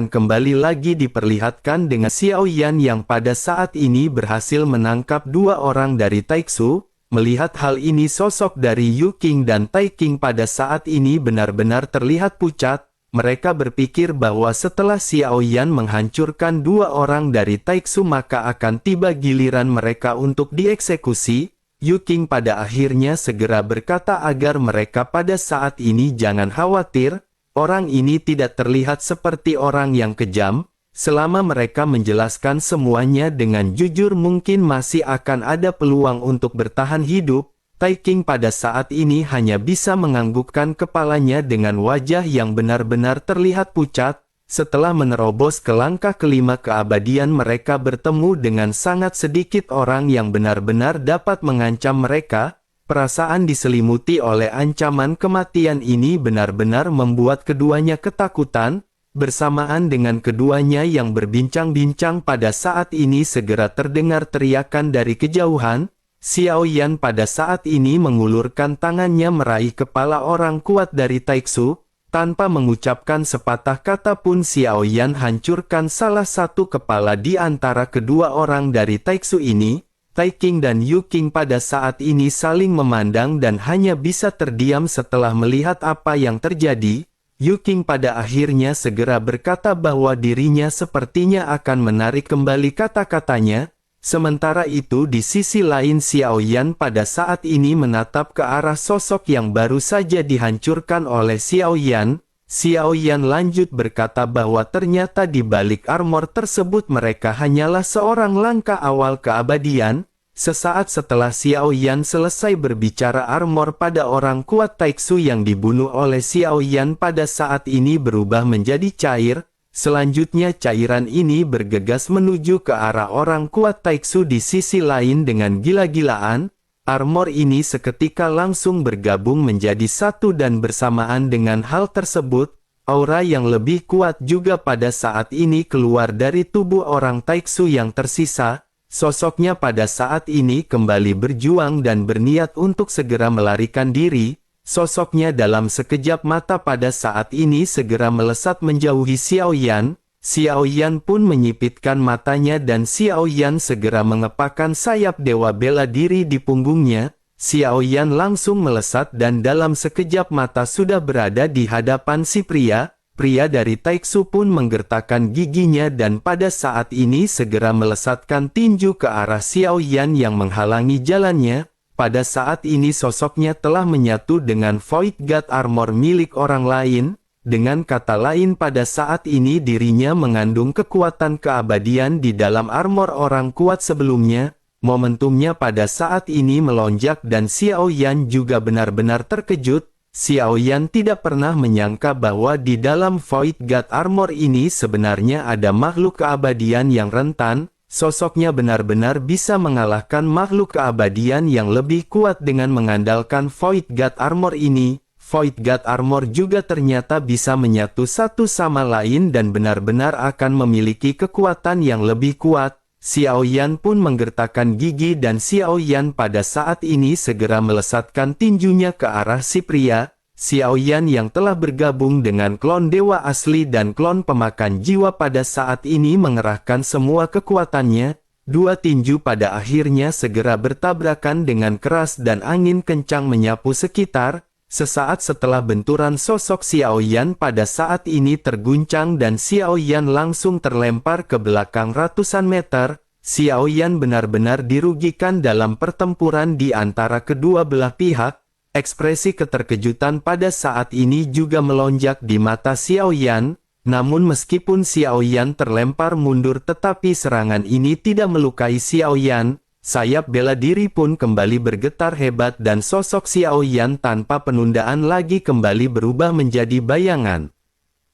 kembali lagi diperlihatkan dengan Xiao Yan yang pada saat ini berhasil menangkap dua orang dari Taixu. Melihat hal ini, sosok dari Yu Qing dan Tai Qing pada saat ini benar-benar terlihat pucat. Mereka berpikir bahwa setelah Xiao Yan menghancurkan dua orang dari Taixu maka akan tiba giliran mereka untuk dieksekusi. Yu Qing pada akhirnya segera berkata agar mereka pada saat ini jangan khawatir. Orang ini tidak terlihat seperti orang yang kejam. Selama mereka menjelaskan semuanya dengan jujur mungkin masih akan ada peluang untuk bertahan hidup. Tai Qing pada saat ini hanya bisa menganggukkan kepalanya dengan wajah yang benar-benar terlihat pucat. Setelah menerobos ke langkah kelima keabadian, mereka bertemu dengan sangat sedikit orang yang benar-benar dapat mengancam mereka. Perasaan diselimuti oleh ancaman kematian ini benar-benar membuat keduanya ketakutan. Bersamaan dengan keduanya yang berbincang-bincang pada saat ini segera terdengar teriakan dari kejauhan. Xiao Yan pada saat ini mengulurkan tangannya meraih kepala orang kuat dari Taixu. Tanpa mengucapkan sepatah kata pun Xiao Yan hancurkan salah satu kepala di antara kedua orang dari Taixu ini. Tai Qing dan Yu Qing pada saat ini saling memandang dan hanya bisa terdiam setelah melihat apa yang terjadi. Yu Qing pada akhirnya segera berkata bahwa dirinya sepertinya akan menarik kembali kata-katanya. Sementara itu di sisi lain Xiao Yan pada saat ini menatap ke arah sosok yang baru saja dihancurkan oleh Xiao Yan. Xiao Yan lanjut berkata bahwa ternyata di balik armor tersebut mereka hanyalah seorang langkah awal keabadian. Sesaat setelah Xiao Yan selesai berbicara, armor pada orang kuat Taixu yang dibunuh oleh Xiao Yan pada saat ini berubah menjadi cair. Selanjutnya cairan ini bergegas menuju ke arah orang kuat Taixu di sisi lain dengan gila-gilaan. Armor ini seketika langsung bergabung menjadi satu dan bersamaan dengan hal tersebut, aura yang lebih kuat juga pada saat ini keluar dari tubuh orang Taixu yang tersisa. Sosoknya pada saat ini kembali berjuang dan berniat untuk segera melarikan diri. Sosoknya dalam sekejap mata pada saat ini segera melesat menjauhi Xiao Yan. Xiao Yan pun menyipitkan matanya dan Xiao Yan segera mengepakkan sayap dewa bela diri di punggungnya. Xiao Yan langsung melesat dan dalam sekejap mata sudah berada di hadapan si pria. Pria dari Taixu pun menggertakkan giginya dan pada saat ini segera melesatkan tinju ke arah Xiao Yan yang menghalangi jalannya. Pada saat ini sosoknya telah menyatu dengan Void God Armor milik orang lain. Dengan kata lain pada saat ini dirinya mengandung kekuatan keabadian di dalam armor orang kuat sebelumnya. Momentumnya pada saat ini melonjak dan Xiao Yan juga benar-benar terkejut. Xiao Yan tidak pernah menyangka bahwa di dalam Void God Armor ini sebenarnya ada makhluk keabadian yang rentan. Sosoknya benar-benar bisa mengalahkan makhluk keabadian yang lebih kuat dengan mengandalkan Void God Armor ini. Void God Armor juga ternyata bisa menyatu satu sama lain dan benar-benar akan memiliki kekuatan yang lebih kuat. Xiao Yan pun menggertakkan gigi dan Xiao Yan pada saat ini segera melesatkan tinjunya ke arah si pria. Xiao Yan yang telah bergabung dengan klon dewa asli dan klon pemakan jiwa pada saat ini mengerahkan semua kekuatannya. Dua tinju pada akhirnya segera bertabrakan dengan keras dan angin kencang menyapu sekitar. Sesaat setelah benturan sosok Xiao Yan pada saat ini terguncang dan Xiao Yan langsung terlempar ke belakang ratusan meter. Xiao Yan benar-benar dirugikan dalam pertempuran di antara kedua belah pihak. Ekspresi keterkejutan pada saat ini juga melonjak di mata Xiao Yan. Namun meskipun Xiao Yan terlempar mundur tetapi serangan ini tidak melukai Xiao Yan. Sayap bela diri pun kembali bergetar hebat dan sosok Xiao Yan tanpa penundaan lagi kembali berubah menjadi bayangan.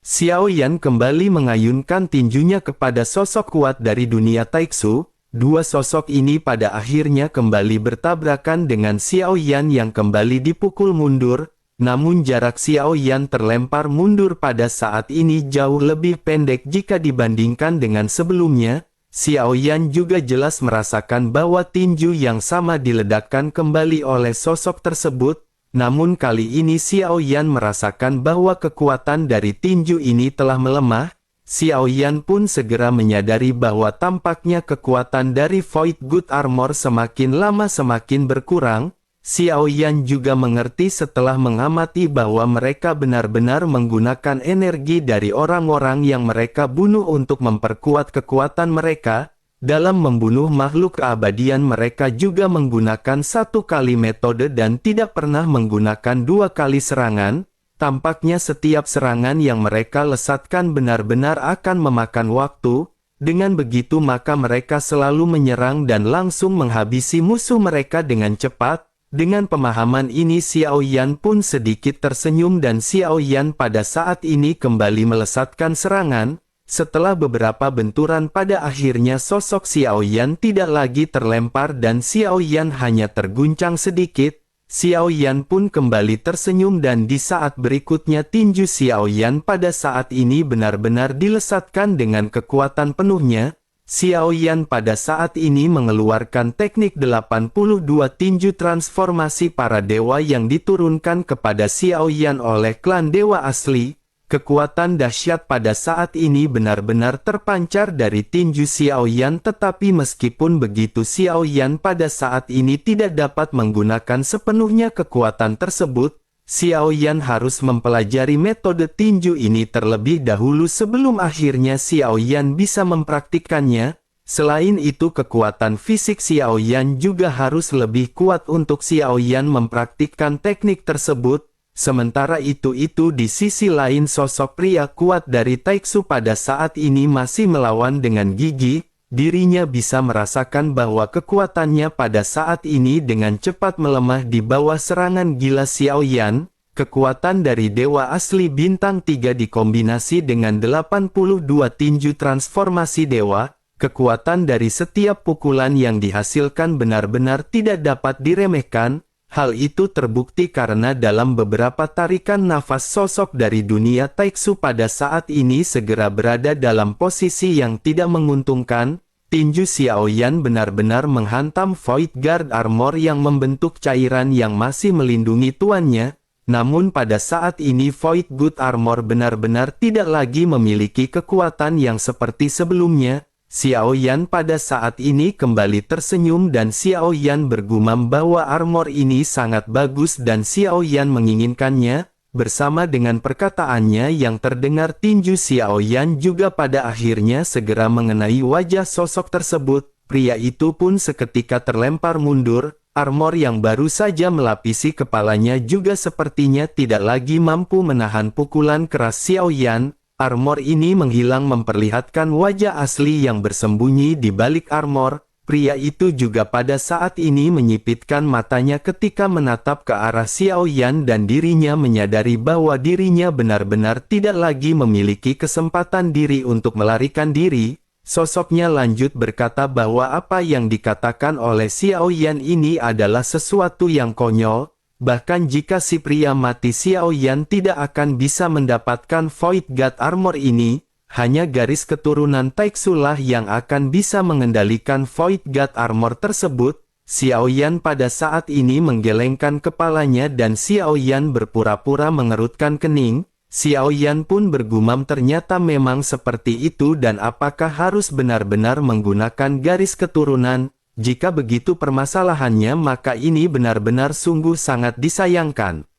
Xiao Yan kembali mengayunkan tinjunya kepada sosok kuat dari dunia Taixu. Dua sosok ini pada akhirnya kembali bertabrakan dengan Xiao Yan yang kembali dipukul mundur. Namun jarak Xiao Yan terlempar mundur pada saat ini jauh lebih pendek jika dibandingkan dengan sebelumnya. Xiao Yan juga jelas merasakan bahwa tinju yang sama diledakkan kembali oleh sosok tersebut. Namun kali ini Xiao Yan merasakan bahwa kekuatan dari tinju ini telah melemah. Xiao Yan pun segera menyadari bahwa tampaknya kekuatan dari Void God Armor semakin lama semakin berkurang. Xiao Yan juga mengerti setelah mengamati bahwa mereka benar-benar menggunakan energi dari orang-orang yang mereka bunuh untuk memperkuat kekuatan mereka. Dalam membunuh makhluk keabadian mereka juga menggunakan satu kali metode dan tidak pernah menggunakan dua kali serangan. Tampaknya setiap serangan yang mereka lesatkan benar-benar akan memakan waktu. Dengan begitu maka mereka selalu menyerang dan langsung menghabisi musuh mereka dengan cepat. Dengan pemahaman ini Xiao Yan pun sedikit tersenyum dan Xiao Yan pada saat ini kembali melesatkan serangan. Setelah beberapa benturan pada akhirnya sosok Xiao Yan tidak lagi terlempar dan Xiao Yan hanya terguncang sedikit. Xiao Yan pun kembali tersenyum dan di saat berikutnya tinju Xiao Yan pada saat ini benar-benar dilesatkan dengan kekuatan penuhnya. Xiao Yan pada saat ini mengeluarkan teknik 82 tinju transformasi para dewa yang diturunkan kepada Xiao Yan oleh klan dewa asli. Kekuatan dahsyat pada saat ini benar-benar terpancar dari tinju Xiao Yan, tetapi meskipun begitu Xiao Yan pada saat ini tidak dapat menggunakan sepenuhnya kekuatan tersebut. Xiao Yan harus mempelajari metode tinju ini terlebih dahulu sebelum akhirnya Xiao Yan bisa mempraktikkannya. Selain itu kekuatan fisik Xiao Yan juga harus lebih kuat untuk Xiao Yan mempraktikkan teknik tersebut. Sementara itu di sisi lain sosok pria kuat dari Taiksu pada saat ini masih melawan dengan gigih. Dirinya bisa merasakan bahwa kekuatannya pada saat ini dengan cepat melemah di bawah serangan gila Xiao Yan. Kekuatan dari Dewa Asli Bintang 3 dikombinasi dengan 82 tinju transformasi dewa. Kekuatan dari setiap pukulan yang dihasilkan benar-benar tidak dapat diremehkan. Hal itu terbukti karena dalam beberapa tarikan nafas sosok dari dunia Taiksu pada saat ini segera berada dalam posisi yang tidak menguntungkan. Tinju Xiao Yan benar-benar menghantam Void Guard Armor yang membentuk cairan yang masih melindungi tuannya. Namun pada saat ini Void Guard Armor benar-benar tidak lagi memiliki kekuatan yang seperti sebelumnya. Xiao Yan pada saat ini kembali tersenyum dan Xiao Yan bergumam bahwa armor ini sangat bagus dan Xiao Yan menginginkannya. Bersama dengan perkataannya yang terdengar tinju Xiao Yan juga pada akhirnya segera mengenai wajah sosok tersebut. Pria itu pun seketika terlempar mundur. Armor yang baru saja melapisi kepalanya juga sepertinya tidak lagi mampu menahan pukulan keras Xiao Yan. Armor ini menghilang memperlihatkan wajah asli yang bersembunyi di balik armor. Pria itu juga pada saat ini menyipitkan matanya ketika menatap ke arah Xiao Yan dan dirinya menyadari bahwa dirinya benar-benar tidak lagi memiliki kesempatan diri untuk melarikan diri. Sosoknya lanjut berkata bahwa apa yang dikatakan oleh Xiao Yan ini adalah sesuatu yang konyol. Bahkan jika si pria mati Xiao Yan tidak akan bisa mendapatkan Void God Armor ini. Hanya garis keturunan Taiksu lah yang akan bisa mengendalikan Void God Armor tersebut. Xiao Yan pada saat ini menggelengkan kepalanya dan Xiao Yan berpura-pura mengerutkan kening. Xiao Yan pun bergumam ternyata memang seperti itu dan apakah harus benar-benar menggunakan garis keturunan? Jika begitu permasalahannya maka ini benar-benar sungguh sangat disayangkan.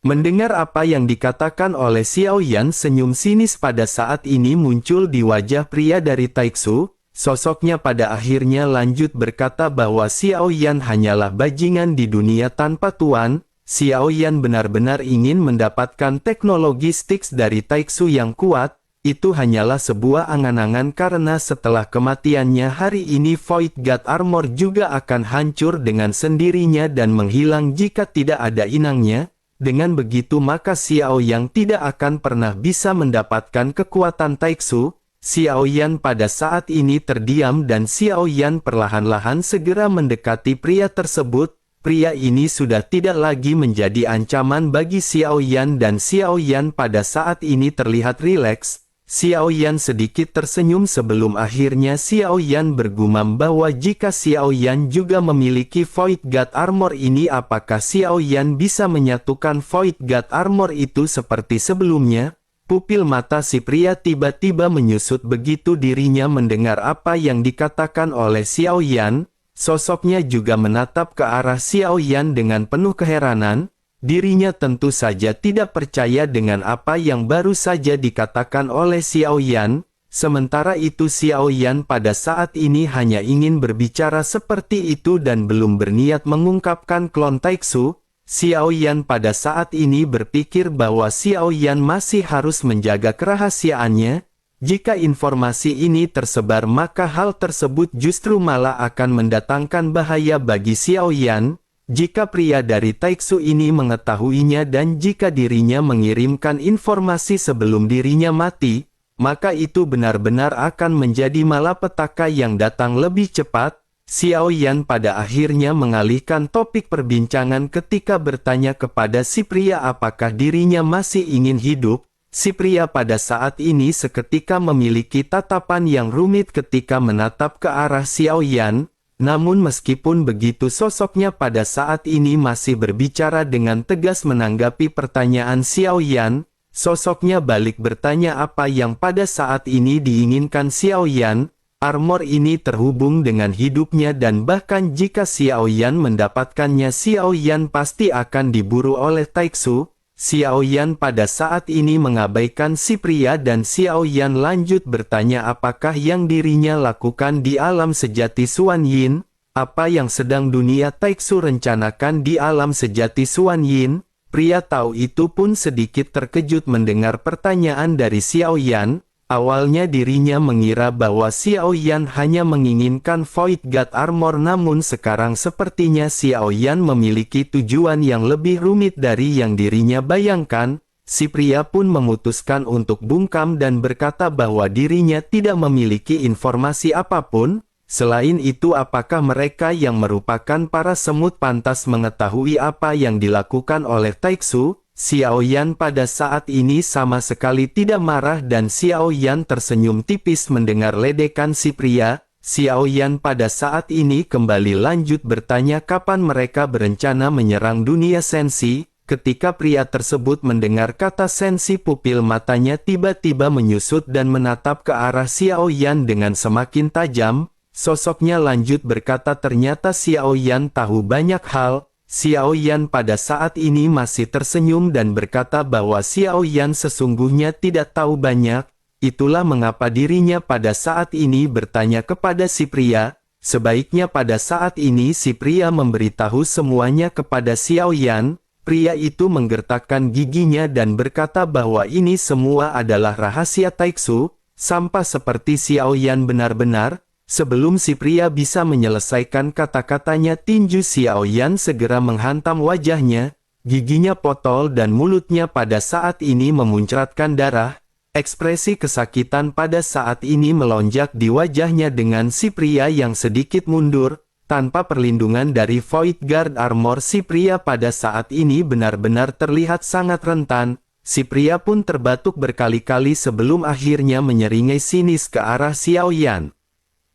Mendengar apa yang dikatakan oleh Xiao Yan, senyum sinis pada saat ini muncul di wajah pria dari Taiksu. Sosoknya pada akhirnya lanjut berkata bahwa Xiao Yan hanyalah bajingan di dunia tanpa tuan. Xiao Yan benar-benar ingin mendapatkan teknologi Styx dari Taiksu yang kuat. Itu hanyalah sebuah angan-angan karena setelah kematiannya hari ini Void God Armor juga akan hancur dengan sendirinya dan menghilang jika tidak ada inangnya. Dengan begitu maka Xiao Yang tidak akan pernah bisa mendapatkan kekuatan Taiksu. Xiao Yan pada saat ini terdiam dan Xiao Yan perlahan-lahan segera mendekati pria tersebut. Pria ini sudah tidak lagi menjadi ancaman bagi Xiao Yan dan Xiao Yan pada saat ini terlihat rileks. Xiao Yan sedikit tersenyum sebelum akhirnya Xiao Yan bergumam bahwa jika Xiao Yan juga memiliki Void God Armor ini apakah Xiao Yan bisa menyatukan Void God Armor itu seperti sebelumnya? Pupil mata si pria tiba-tiba menyusut begitu dirinya mendengar apa yang dikatakan oleh Xiao Yan. Sosoknya juga menatap ke arah Xiao Yan dengan penuh keheranan. Dirinya tentu saja tidak percaya dengan apa yang baru saja dikatakan oleh Xiao Yan. Sementara itu Xiao Yan pada saat ini hanya ingin berbicara seperti itu dan belum berniat mengungkapkan klon Taiksu. Xiao Yan pada saat ini berpikir bahwa Xiao Yan masih harus menjaga kerahasiaannya. Jika informasi ini tersebar maka hal tersebut justru malah akan mendatangkan bahaya bagi Xiao Yan. Jika pria dari Taiksu ini mengetahuinya dan jika dirinya mengirimkan informasi sebelum dirinya mati, maka itu benar-benar akan menjadi malapetaka yang datang lebih cepat. Xiao Yan pada akhirnya mengalihkan topik perbincangan ketika bertanya kepada si pria apakah dirinya masih ingin hidup. Si pria pada saat ini seketika memiliki tatapan yang rumit ketika menatap ke arah Xiao Yan. Namun meskipun begitu sosoknya pada saat ini masih berbicara dengan tegas menanggapi pertanyaan Xiao Yan. Sosoknya balik bertanya apa yang pada saat ini diinginkan Xiao Yan. Armor ini terhubung dengan hidupnya dan bahkan jika Xiao Yan mendapatkannya Xiao Yan pasti akan diburu oleh Taiksu. Xiao Yan pada saat ini mengabaikan si pria dan Xiao Yan lanjut bertanya apakah yang dirinya lakukan di alam sejati Xuan Yin. Apa yang sedang dunia Taiksu rencanakan di alam sejati Xuan Yin. Pria tahu itu pun sedikit terkejut mendengar pertanyaan dari Xiao Yan. Awalnya dirinya mengira bahwa Xiao Yan hanya menginginkan Void God Armor namun sekarang sepertinya Xiao Yan memiliki tujuan yang lebih rumit dari yang dirinya bayangkan. Si pria pun memutuskan untuk bungkam dan berkata bahwa dirinya tidak memiliki informasi apapun. Selain itu apakah mereka yang merupakan para semut pantas mengetahui apa yang dilakukan oleh Taiksu? Xiao Yan pada saat ini sama sekali tidak marah dan Xiao Yan tersenyum tipis mendengar ledekan si pria. Xiao Yan pada saat ini kembali lanjut bertanya kapan mereka berencana menyerang dunia sensi. Ketika pria tersebut mendengar kata sensi pupil matanya tiba-tiba menyusut dan menatap ke arah Xiao Yan dengan semakin tajam. Sosoknya lanjut berkata ternyata Xiao Yan tahu banyak hal. Xiao Yan pada saat ini masih tersenyum dan berkata bahwa Xiao Yan sesungguhnya tidak tahu banyak. Itulah mengapa dirinya pada saat ini bertanya kepada si pria. Sebaiknya pada saat ini si pria memberitahu semuanya kepada Xiao Yan. Pria itu menggertakkan giginya dan berkata bahwa ini semua adalah rahasia Taiksu. Sampah seperti Xiao Yan benar-benar. Sebelum si pria bisa menyelesaikan kata-katanya tinju Xiao Yan segera menghantam wajahnya, giginya potol dan mulutnya pada saat ini memuncratkan darah. Ekspresi kesakitan pada saat ini melonjak di wajahnya dengan si pria yang sedikit mundur. Tanpa perlindungan dari Void Guard Armor si pria pada saat ini benar-benar terlihat sangat rentan. Si pria pun terbatuk berkali-kali sebelum akhirnya menyeringai sinis ke arah Xiao Yan.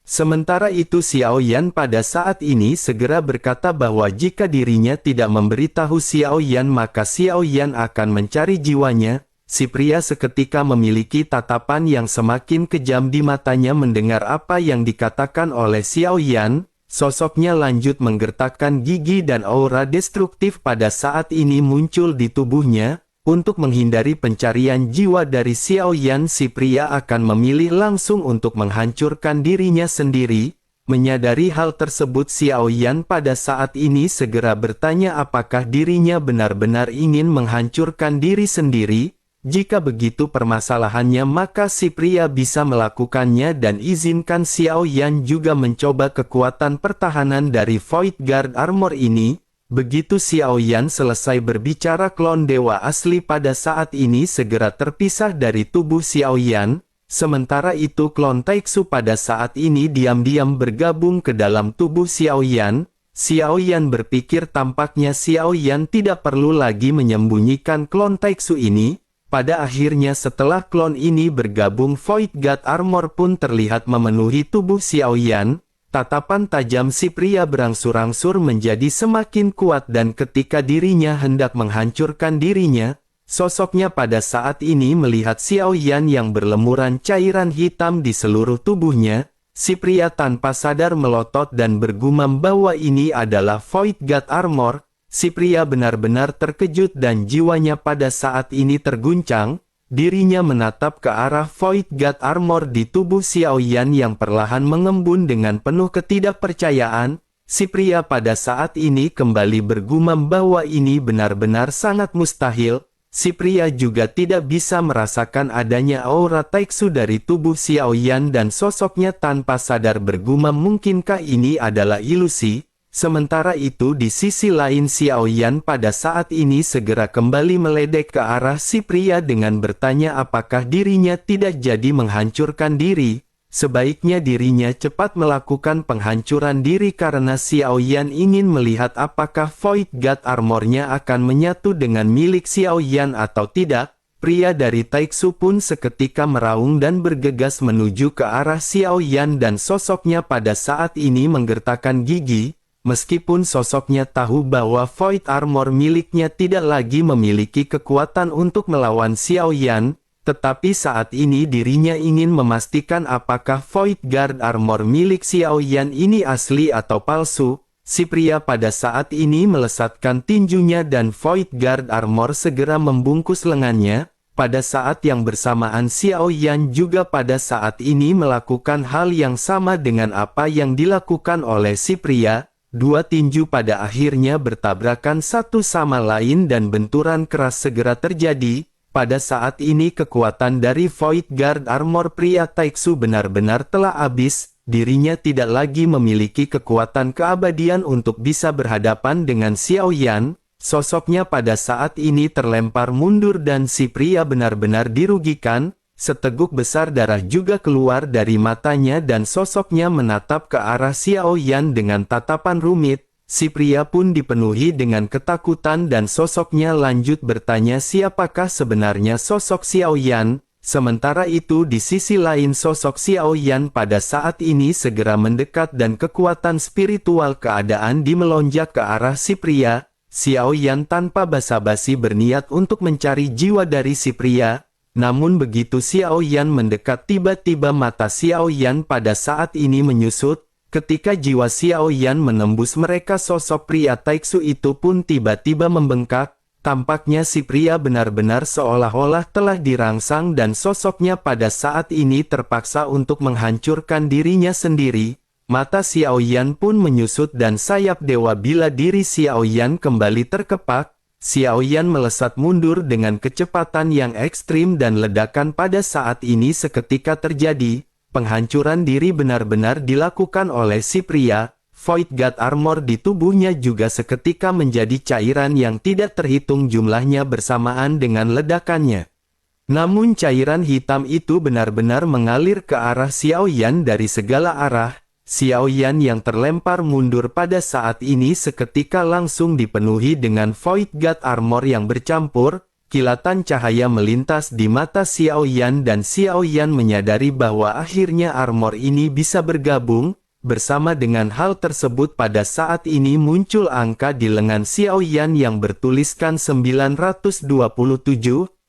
Sementara itu Xiao Yan pada saat ini segera berkata bahwa jika dirinya tidak memberitahu Xiao Yan maka Xiao Yan akan mencari jiwanya. Si pria seketika memiliki tatapan yang semakin kejam di matanya mendengar apa yang dikatakan oleh Xiao Yan. Sosoknya lanjut menggertakkan gigi dan aura destruktif pada saat ini muncul di tubuhnya. Untuk menghindari pencarian jiwa dari Xiao Yan si pria akan memilih langsung untuk menghancurkan dirinya sendiri. Menyadari hal tersebut Xiao Yan pada saat ini segera bertanya apakah dirinya benar-benar ingin menghancurkan diri sendiri. Jika begitu permasalahannya maka si pria bisa melakukannya dan izinkan Xiao Yan juga mencoba kekuatan pertahanan dari Void Guard Armor ini. Begitu Xiao Yan selesai berbicara klon dewa asli pada saat ini segera terpisah dari tubuh Xiao Yan. Sementara itu klon Taiksu pada saat ini diam-diam bergabung ke dalam tubuh Xiao Yan. Xiao Yan berpikir tampaknya Xiao Yan tidak perlu lagi menyembunyikan klon Taiksu ini. Pada akhirnya setelah klon ini bergabung Void God Armor pun terlihat memenuhi tubuh Xiao Yan. Tatapan tajam si pria berangsur-angsur menjadi semakin kuat dan ketika dirinya hendak menghancurkan dirinya, Sosoknya pada saat ini melihat Xiao Yan yang berlemuran cairan hitam di seluruh tubuhnya. Si pria tanpa sadar melotot dan bergumam bahwa ini adalah Void God Armor. Si pria benar-benar terkejut dan jiwanya pada saat ini terguncang. Dirinya menatap ke arah Void God Armor di tubuh Xiao Yan yang perlahan mengembun dengan penuh ketidakpercayaan. Si pria pada saat ini kembali bergumam bahwa ini benar-benar sangat mustahil. Si pria juga tidak bisa merasakan adanya aura Taiksu dari tubuh Xiao Yan dan sosoknya tanpa sadar bergumam mungkinkah ini adalah ilusi. Sementara itu di sisi lain Xiao Yan pada saat ini segera kembali meledek ke arah si pria dengan bertanya apakah dirinya tidak jadi menghancurkan diri. Sebaiknya dirinya cepat melakukan penghancuran diri karena Xiao Yan ingin melihat apakah Void God Armornya akan menyatu dengan milik Xiao Yan atau tidak. Pria dari Taiksu pun seketika meraung dan bergegas menuju ke arah Xiao Yan dan sosoknya pada saat ini menggertakkan gigi. Meskipun sosoknya tahu bahwa Void Armor miliknya tidak lagi memiliki kekuatan untuk melawan Xiao Yan, tetapi saat ini dirinya ingin memastikan apakah Void Guard Armor milik Xiao Yan ini asli atau palsu. Si pria pada saat ini melesatkan tinjunya dan Void Guard Armor segera membungkus lengannya. Pada saat yang bersamaan Xiao Yan juga pada saat ini melakukan hal yang sama dengan apa yang dilakukan oleh si pria. Dua tinju pada akhirnya bertabrakan satu sama lain dan benturan keras segera terjadi. Pada saat ini kekuatan dari Void Guard Armor pria Taiksu benar-benar telah habis, dirinya tidak lagi memiliki kekuatan keabadian untuk bisa berhadapan dengan Xiao Yan. Sosoknya pada saat ini terlempar mundur dan si pria benar-benar dirugikan. Seteguk besar darah juga keluar dari matanya dan sosoknya menatap ke arah Xiao Yan dengan tatapan rumit. Si pria pun dipenuhi dengan ketakutan dan sosoknya lanjut bertanya siapakah sebenarnya sosok Xiao Yan. Sementara itu di sisi lain sosok Xiao Yan pada saat ini segera mendekat dan kekuatan spiritual keadaan melonjak ke arah si pria. Xiao Yan tanpa basa-basi berniat untuk mencari jiwa dari si pria. Namun begitu Xiao Yan mendekat tiba-tiba mata Xiao Yan pada saat ini menyusut. Ketika jiwa Xiao Yan menembus mereka sosok pria Taiksu itu pun tiba-tiba membengkak. Tampaknya si pria benar-benar seolah-olah telah dirangsang dan sosoknya pada saat ini terpaksa untuk menghancurkan dirinya sendiri. Mata Xiao Yan pun menyusut dan sayap dewa bila diri Xiao Yan kembali terkepak. Xiao Yan melesat mundur dengan kecepatan yang ekstrim dan ledakan pada saat ini seketika terjadi. Penghancuran diri benar-benar dilakukan oleh si pria. Void God Armor di tubuhnya juga seketika menjadi cairan yang tidak terhitung jumlahnya bersamaan dengan ledakannya. Namun cairan hitam itu benar-benar mengalir ke arah Xiao Yan dari segala arah. Xiao Yan yang terlempar mundur pada saat ini seketika langsung dipenuhi dengan Void God Armor yang bercampur. Kilatan cahaya melintas di mata Xiao Yan dan Xiao Yan menyadari bahwa akhirnya armor ini bisa bergabung. Bersama dengan hal tersebut pada saat ini muncul angka di lengan Xiao Yan yang bertuliskan 927.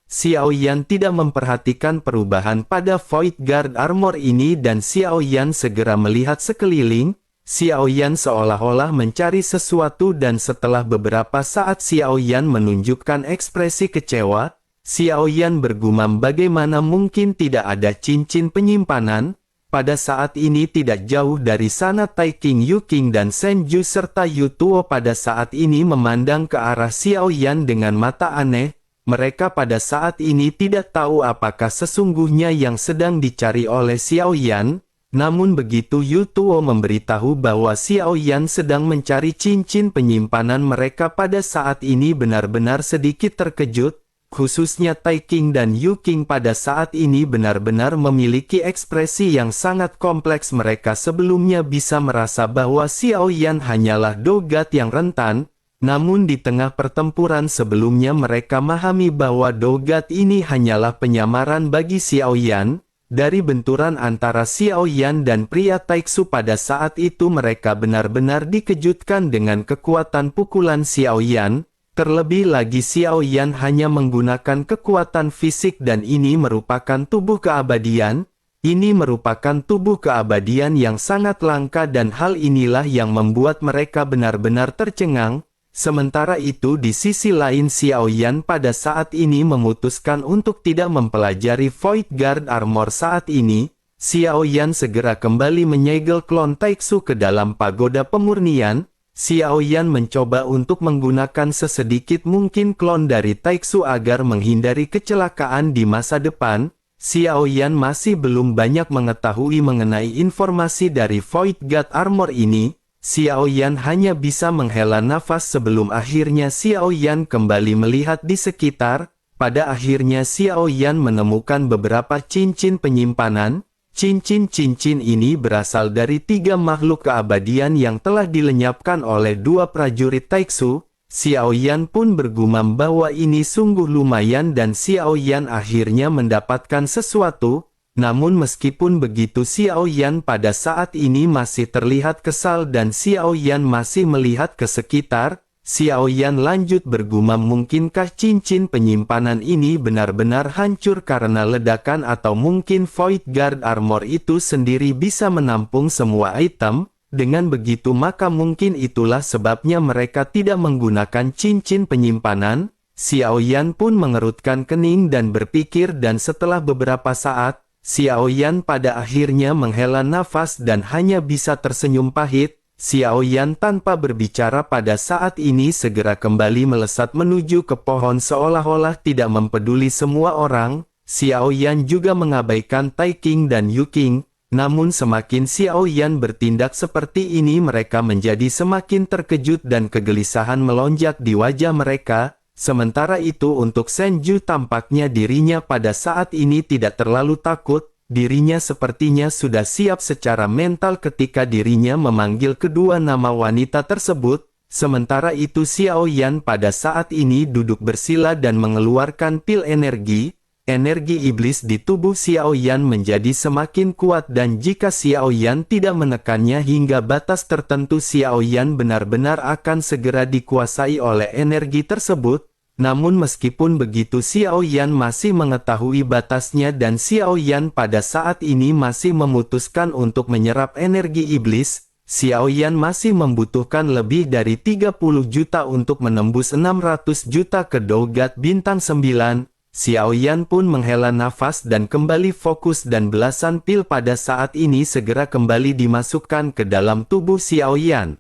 Xiao Yan tidak memperhatikan perubahan pada Void Guard Armor ini dan Xiao Yan segera melihat sekeliling. Xiao Yan seolah-olah mencari sesuatu dan setelah beberapa saat Xiao Yan menunjukkan ekspresi kecewa. Xiao Yan bergumam bagaimana mungkin tidak ada cincin penyimpanan. Pada saat ini tidak jauh dari sana Tai King Yu King dan Senju serta Yu Tuo pada saat ini memandang ke arah Xiao Yan dengan mata aneh. Mereka pada saat ini tidak tahu apakah sesungguhnya yang sedang dicari oleh Xiao Yan. Namun begitu Yu Tuo memberitahu bahwa Xiao Yan sedang mencari cincin penyimpanan mereka pada saat ini benar-benar sedikit terkejut. Khususnya Tai King dan Yu King pada saat ini benar-benar memiliki ekspresi yang sangat kompleks. Mereka sebelumnya bisa merasa bahwa Xiao Yan hanyalah dogat yang rentan. Namun di tengah pertempuran sebelumnya mereka memahami bahwa dogat ini hanyalah penyamaran bagi Xiao Yan. Dari benturan antara Xiao Yan dan pria Taiksu pada saat itu mereka benar-benar dikejutkan dengan kekuatan pukulan Xiao Yan. Terlebih lagi Xiao Yan hanya menggunakan kekuatan fisik dan ini merupakan tubuh keabadian. Ini merupakan tubuh keabadian yang sangat langka dan hal inilah yang membuat mereka benar-benar tercengang. Sementara itu di sisi lain Xiao Yan pada saat ini memutuskan untuk tidak mempelajari Void Guard Armor saat ini. Xiao Yan segera kembali menyegel klon Taiksu ke dalam pagoda pemurnian. Xiao Yan mencoba untuk menggunakan sesedikit mungkin klon dari Taiksu agar menghindari kecelakaan di masa depan. Xiao Yan masih belum banyak mengetahui mengenai informasi dari Void Guard Armor ini. Xiao Yan hanya bisa menghela nafas sebelum akhirnya Xiao Yan kembali melihat di sekitar. Pada akhirnya Xiao Yan menemukan beberapa cincin penyimpanan. Cincin-cincin ini berasal dari 3 makhluk keabadian yang telah dilenyapkan oleh 2 prajurit Taiksu. Xiao Yan pun bergumam bahwa ini sungguh lumayan dan Xiao Yan akhirnya mendapatkan sesuatu. Namun meskipun begitu Xiao Yan pada saat ini masih terlihat kesal dan Xiao Yan masih melihat ke sekitar. Xiao Yan lanjut bergumam, mungkinkah cincin penyimpanan ini benar-benar hancur karena ledakan atau mungkin Void Guard Armor itu sendiri bisa menampung semua item. Dengan begitu maka mungkin itulah sebabnya mereka tidak menggunakan cincin penyimpanan. Xiao Yan pun mengerutkan kening dan berpikir dan setelah beberapa saat, Xiao Yan pada akhirnya menghela nafas dan hanya bisa tersenyum pahit. Xiao Yan tanpa berbicara pada saat ini segera kembali melesat menuju ke pohon seolah-olah tidak mempeduli semua orang. Xiao Yan juga mengabaikan Tai King dan Yu King. Namun semakin Xiao Yan bertindak seperti ini mereka menjadi semakin terkejut dan kegelisahan melonjak di wajah mereka. Sementara itu untuk Senju tampaknya dirinya pada saat ini tidak terlalu takut. Dirinya sepertinya sudah siap secara mental ketika dirinya memanggil kedua nama wanita tersebut. Sementara itu Xiao Yan pada saat ini duduk bersila dan mengeluarkan pil energi. Energi iblis di tubuh Xiao Yan menjadi semakin kuat dan jika Xiao Yan tidak menekannya hingga batas tertentu Xiao Yan benar-benar akan segera dikuasai oleh energi tersebut. Namun meskipun begitu Xiao Yan masih mengetahui batasnya dan Xiao Yan pada saat ini masih memutuskan untuk menyerap energi iblis. Xiao Yan masih membutuhkan lebih dari 30 juta untuk menembus 600 juta ke Dogat Bintang 9. Xiao Yan pun menghela nafas dan kembali fokus dan belasan pil pada saat ini segera kembali dimasukkan ke dalam tubuh Xiao Yan.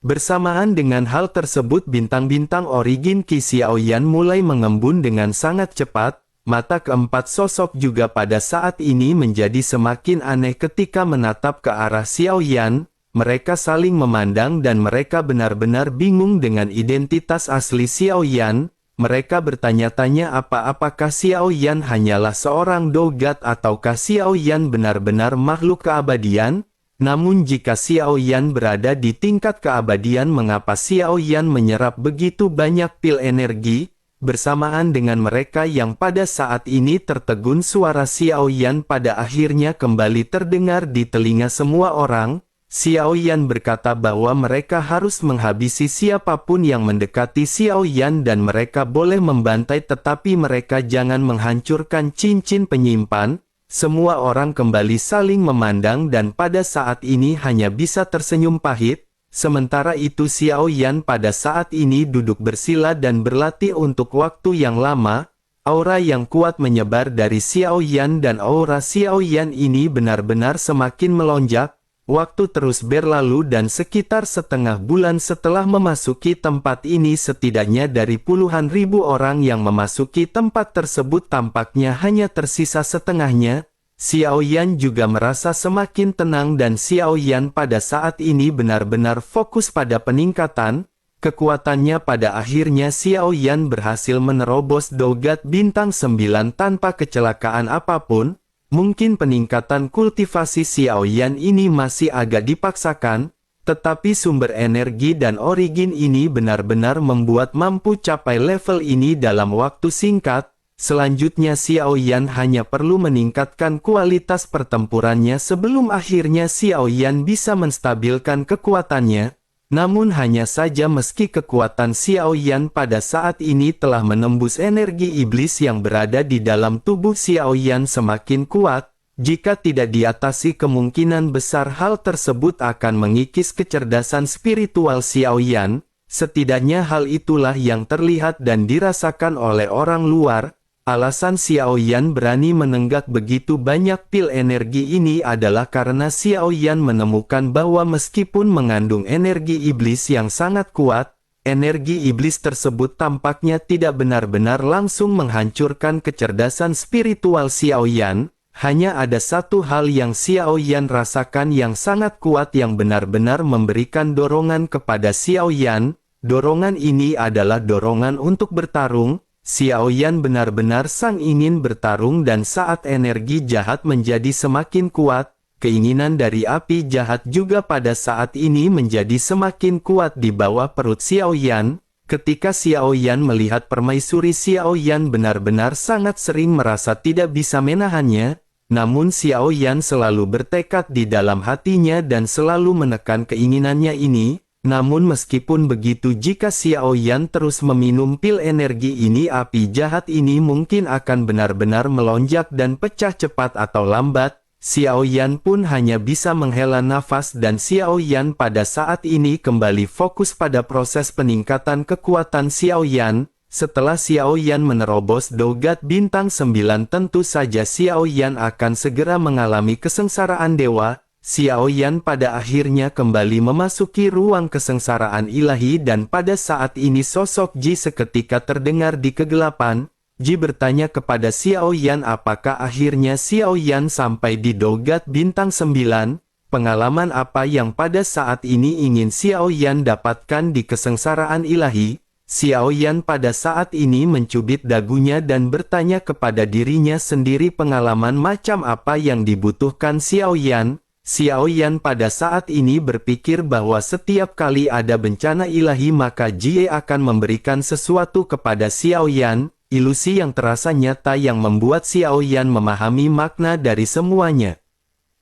Bersamaan dengan hal tersebut bintang-bintang origin Qi Xiao Yan mulai mengembun dengan sangat cepat. Mata keempat sosok juga pada saat ini menjadi semakin aneh ketika menatap ke arah Xiao Yan. Mereka saling memandang dan mereka benar-benar bingung dengan identitas asli Xiao Yan. Mereka bertanya-tanya apakah Xiao Yan hanyalah seorang dogat ataukah Xiao Yan benar-benar makhluk keabadian? Namun jika Xiao Yan berada di tingkat keabadian mengapa Xiao Yan menyerap begitu banyak pil energi? Bersamaan dengan mereka yang pada saat ini tertegun suara Xiao Yan pada akhirnya kembali terdengar di telinga semua orang. Xiao Yan berkata bahwa mereka harus menghabisi siapapun yang mendekati Xiao Yan dan mereka boleh membantai tetapi mereka jangan menghancurkan cincin penyimpan. Semua orang kembali saling memandang dan pada saat ini hanya bisa tersenyum pahit. Sementara itu Xiao Yan pada saat ini duduk bersila dan berlatih untuk waktu yang lama. Aura yang kuat menyebar dari Xiao Yan dan aura Xiao Yan ini benar-benar semakin melonjak. Waktu terus berlalu dan sekitar setengah bulan setelah memasuki tempat ini setidaknya dari puluhan ribu orang yang memasuki tempat tersebut tampaknya hanya tersisa setengahnya. Xiao Yan juga merasa semakin tenang dan Xiao Yan pada saat ini benar-benar fokus pada peningkatan kekuatannya. Pada akhirnya Xiao Yan berhasil menerobos Dogat Bintang 9 tanpa kecelakaan apapun. Mungkin peningkatan kultivasi Xiao Yan ini masih agak dipaksakan, tetapi sumber energi dan origin ini benar-benar membuat mampu capai level ini dalam waktu singkat. Selanjutnya Xiao Yan hanya perlu meningkatkan kualitas pertempurannya sebelum akhirnya Xiao Yan bisa menstabilkan kekuatannya. Namun hanya saja meski kekuatan Xiao Yan pada saat ini telah menembus energi iblis yang berada di dalam tubuh Xiao Yan semakin kuat, jika tidak diatasi kemungkinan besar hal tersebut akan mengikis kecerdasan spiritual Xiao Yan. Setidaknya hal itulah yang terlihat dan dirasakan oleh orang luar. Alasan Xiao Yan berani menenggak begitu banyak pil energi ini adalah karena Xiao Yan menemukan bahwa meskipun mengandung energi iblis yang sangat kuat, energi iblis tersebut tampaknya tidak benar-benar langsung menghancurkan kecerdasan spiritual Xiao Yan. Hanya ada satu hal yang Xiao Yan rasakan yang sangat kuat yang benar-benar memberikan dorongan kepada Xiao Yan. Dorongan ini adalah dorongan untuk bertarung. Xiao Yan benar-benar sang ingin bertarung dan saat energi jahat menjadi semakin kuat, keinginan dari api jahat juga pada saat ini menjadi semakin kuat di bawah perut Xiao Yan. Ketika Xiao Yan melihat permaisuri Xiao Yan benar-benar sangat sering merasa tidak bisa menahannya, namun Xiao Yan selalu bertekad di dalam hatinya dan selalu menekan keinginannya ini. Namun meskipun begitu jika Xiao Yan terus meminum pil energi ini api jahat ini mungkin akan benar-benar melonjak dan pecah cepat atau lambat. Xiao Yan pun hanya bisa menghela nafas dan Xiao Yan pada saat ini kembali fokus pada proses peningkatan kekuatan Xiao Yan. Setelah Xiao Yan menerobos dogat bintang 9 tentu saja Xiao Yan akan segera mengalami kesengsaraan dewa. Xiao Yan pada akhirnya kembali memasuki ruang kesengsaraan ilahi dan pada saat ini sosok Ji seketika terdengar di kegelapan. Ji bertanya kepada Xiao Yan apakah akhirnya Xiao Yan sampai di dogat bintang 9. Pengalaman apa yang pada saat ini ingin Xiao Yan dapatkan di kesengsaraan ilahi? Xiao Yan pada saat ini mencubit dagunya dan bertanya kepada dirinya sendiri pengalaman macam apa yang dibutuhkan Xiao Yan. Xiao Yan pada saat ini berpikir bahwa setiap kali ada bencana ilahi maka Jie akan memberikan sesuatu kepada Xiao Yan, ilusi yang terasa nyata yang membuat Xiao Yan memahami makna dari semuanya.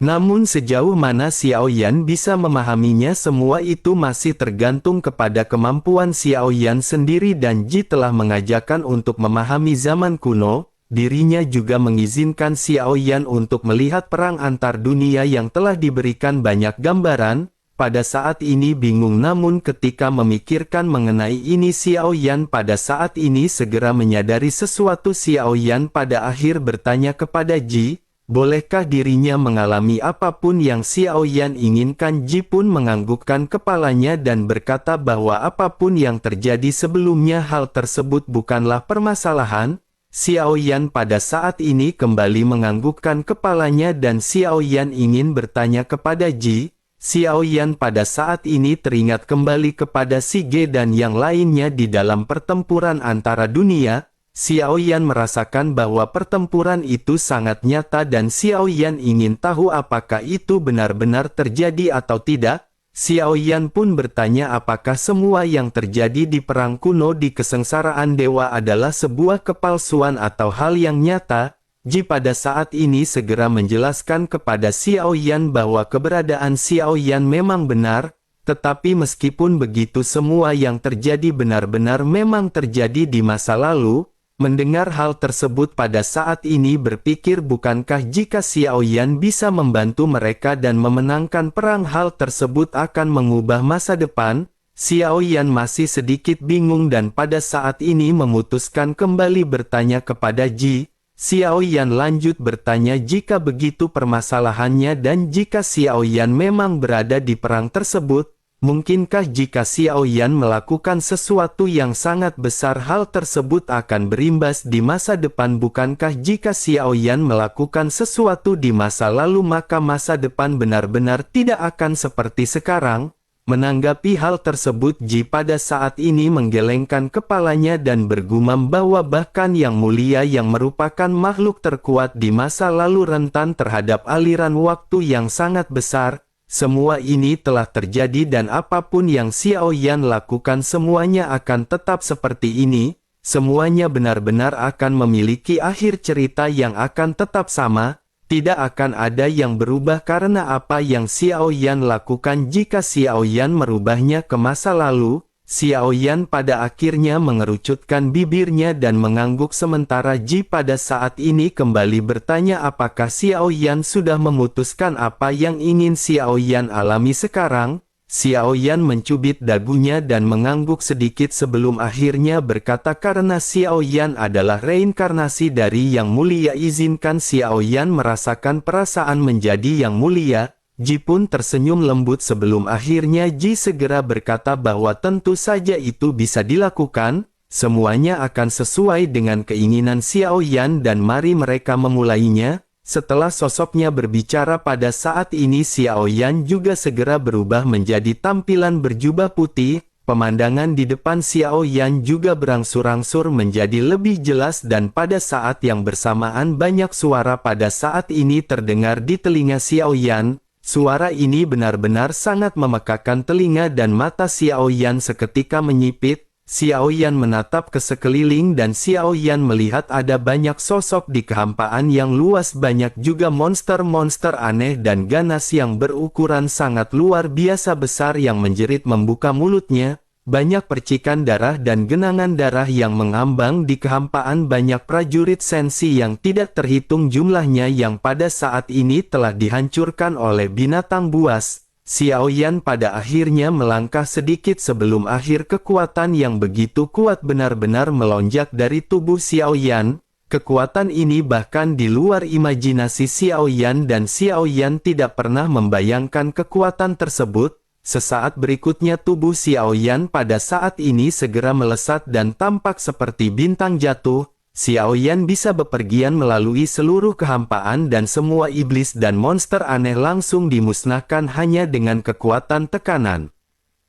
Namun sejauh mana Xiao Yan bisa memahaminya semua itu masih tergantung kepada kemampuan Xiao Yan sendiri dan Ji telah mengajarkan untuk memahami zaman kuno. Dirinya juga mengizinkan Xiao Yan untuk melihat perang antar dunia yang telah diberikan banyak gambaran. Pada saat ini bingung namun ketika memikirkan mengenai ini Xiao Yan pada saat ini segera menyadari sesuatu. Xiao Yan pada akhir bertanya kepada Ji, bolehkah dirinya mengalami apapun yang Xiao Yan inginkan? Ji pun menganggukkan kepalanya dan berkata bahwa apapun yang terjadi sebelumnya hal tersebut bukanlah permasalahan. Xiao Yan pada saat ini kembali menganggukkan kepalanya dan Xiao Yan ingin bertanya kepada Ji. Xiao Yan pada saat ini teringat kembali kepada Si Ge dan yang lainnya di dalam pertempuran antara dunia. Xiao Yan merasakan bahwa pertempuran itu sangat nyata dan Xiao Yan ingin tahu apakah itu benar-benar terjadi atau tidak. Xiao Yan pun bertanya apakah semua yang terjadi di perang kuno di kesengsaraan dewa adalah sebuah kepalsuan atau hal yang nyata. Ji pada saat ini segera menjelaskan kepada Xiao Yan bahwa keberadaan Xiao Yan memang benar, tetapi meskipun begitu semua yang terjadi benar-benar memang terjadi di masa lalu. Mendengar hal tersebut pada saat ini berpikir bukankah jika Xiao Yan bisa membantu mereka dan memenangkan perang hal tersebut akan mengubah masa depan? Xiao Yan masih sedikit bingung dan pada saat ini memutuskan kembali bertanya kepada Ji. Xiao Yan lanjut bertanya jika begitu permasalahannya dan jika Xiao Yan memang berada di perang tersebut, mungkinkah jika Xiao Yan melakukan sesuatu yang sangat besar hal tersebut akan berimbas di masa depan? Bukankah jika Xiao Yan melakukan sesuatu di masa lalu maka masa depan benar-benar tidak akan seperti sekarang? Menanggapi hal tersebut Ji pada saat ini menggelengkan kepalanya dan bergumam bahwa bahkan Yang Mulia yang merupakan makhluk terkuat di masa lalu rentan terhadap aliran waktu yang sangat besar. Semua ini telah terjadi dan apapun yang Xiao Yan lakukan semuanya akan tetap seperti ini. Semuanya benar-benar akan memiliki akhir cerita yang akan tetap sama. Tidak akan ada yang berubah karena apa yang Xiao Yan lakukan jika Xiao Yan merubahnya ke masa lalu. Xiao Yan pada akhirnya mengerucutkan bibirnya dan mengangguk sementara Ji pada saat ini kembali bertanya apakah Xiao Yan sudah memutuskan apa yang ingin Xiao Yan alami sekarang. Xiao Yan mencubit dagunya dan mengangguk sedikit sebelum akhirnya berkata karena Xiao Yan adalah reinkarnasi dari Yang Mulia, izinkan Xiao Yan merasakan perasaan menjadi Yang Mulia. Ji pun tersenyum lembut sebelum akhirnya Ji segera berkata bahwa tentu saja itu bisa dilakukan, semuanya akan sesuai dengan keinginan Xiao Yan dan mari mereka memulainya. Setelah sosoknya berbicara pada saat ini Xiao Yan juga segera berubah menjadi tampilan berjubah putih. Pemandangan di depan Xiao Yan juga berangsur-angsur menjadi lebih jelas dan pada saat yang bersamaan banyak suara pada saat ini terdengar di telinga Xiao Yan. Suara ini benar-benar sangat memekakan telinga dan mata Xiao Yan seketika menyipit. Xiao Yan menatap ke sekeliling dan Xiao Yan melihat ada banyak sosok di kehampaan yang luas, banyak juga monster-monster aneh dan ganas yang berukuran sangat luar biasa besar yang menjerit membuka mulutnya. Banyak percikan darah dan genangan darah yang mengambang di kehampaan, banyak prajurit sensi yang tidak terhitung jumlahnya yang pada saat ini telah dihancurkan oleh binatang buas. Xiao Yan pada akhirnya melangkah sedikit sebelum akhir kekuatan yang begitu kuat benar-benar melonjak dari tubuh Xiao Yan. Kekuatan ini bahkan di luar imajinasi Xiao Yan dan Xiao Yan tidak pernah membayangkan kekuatan tersebut. Sesaat berikutnya tubuh Xiao Yan pada saat ini segera melesat dan tampak seperti bintang jatuh. Xiao Yan bisa bepergian melalui seluruh kehampaan dan semua iblis dan monster aneh langsung dimusnahkan hanya dengan kekuatan tekanan.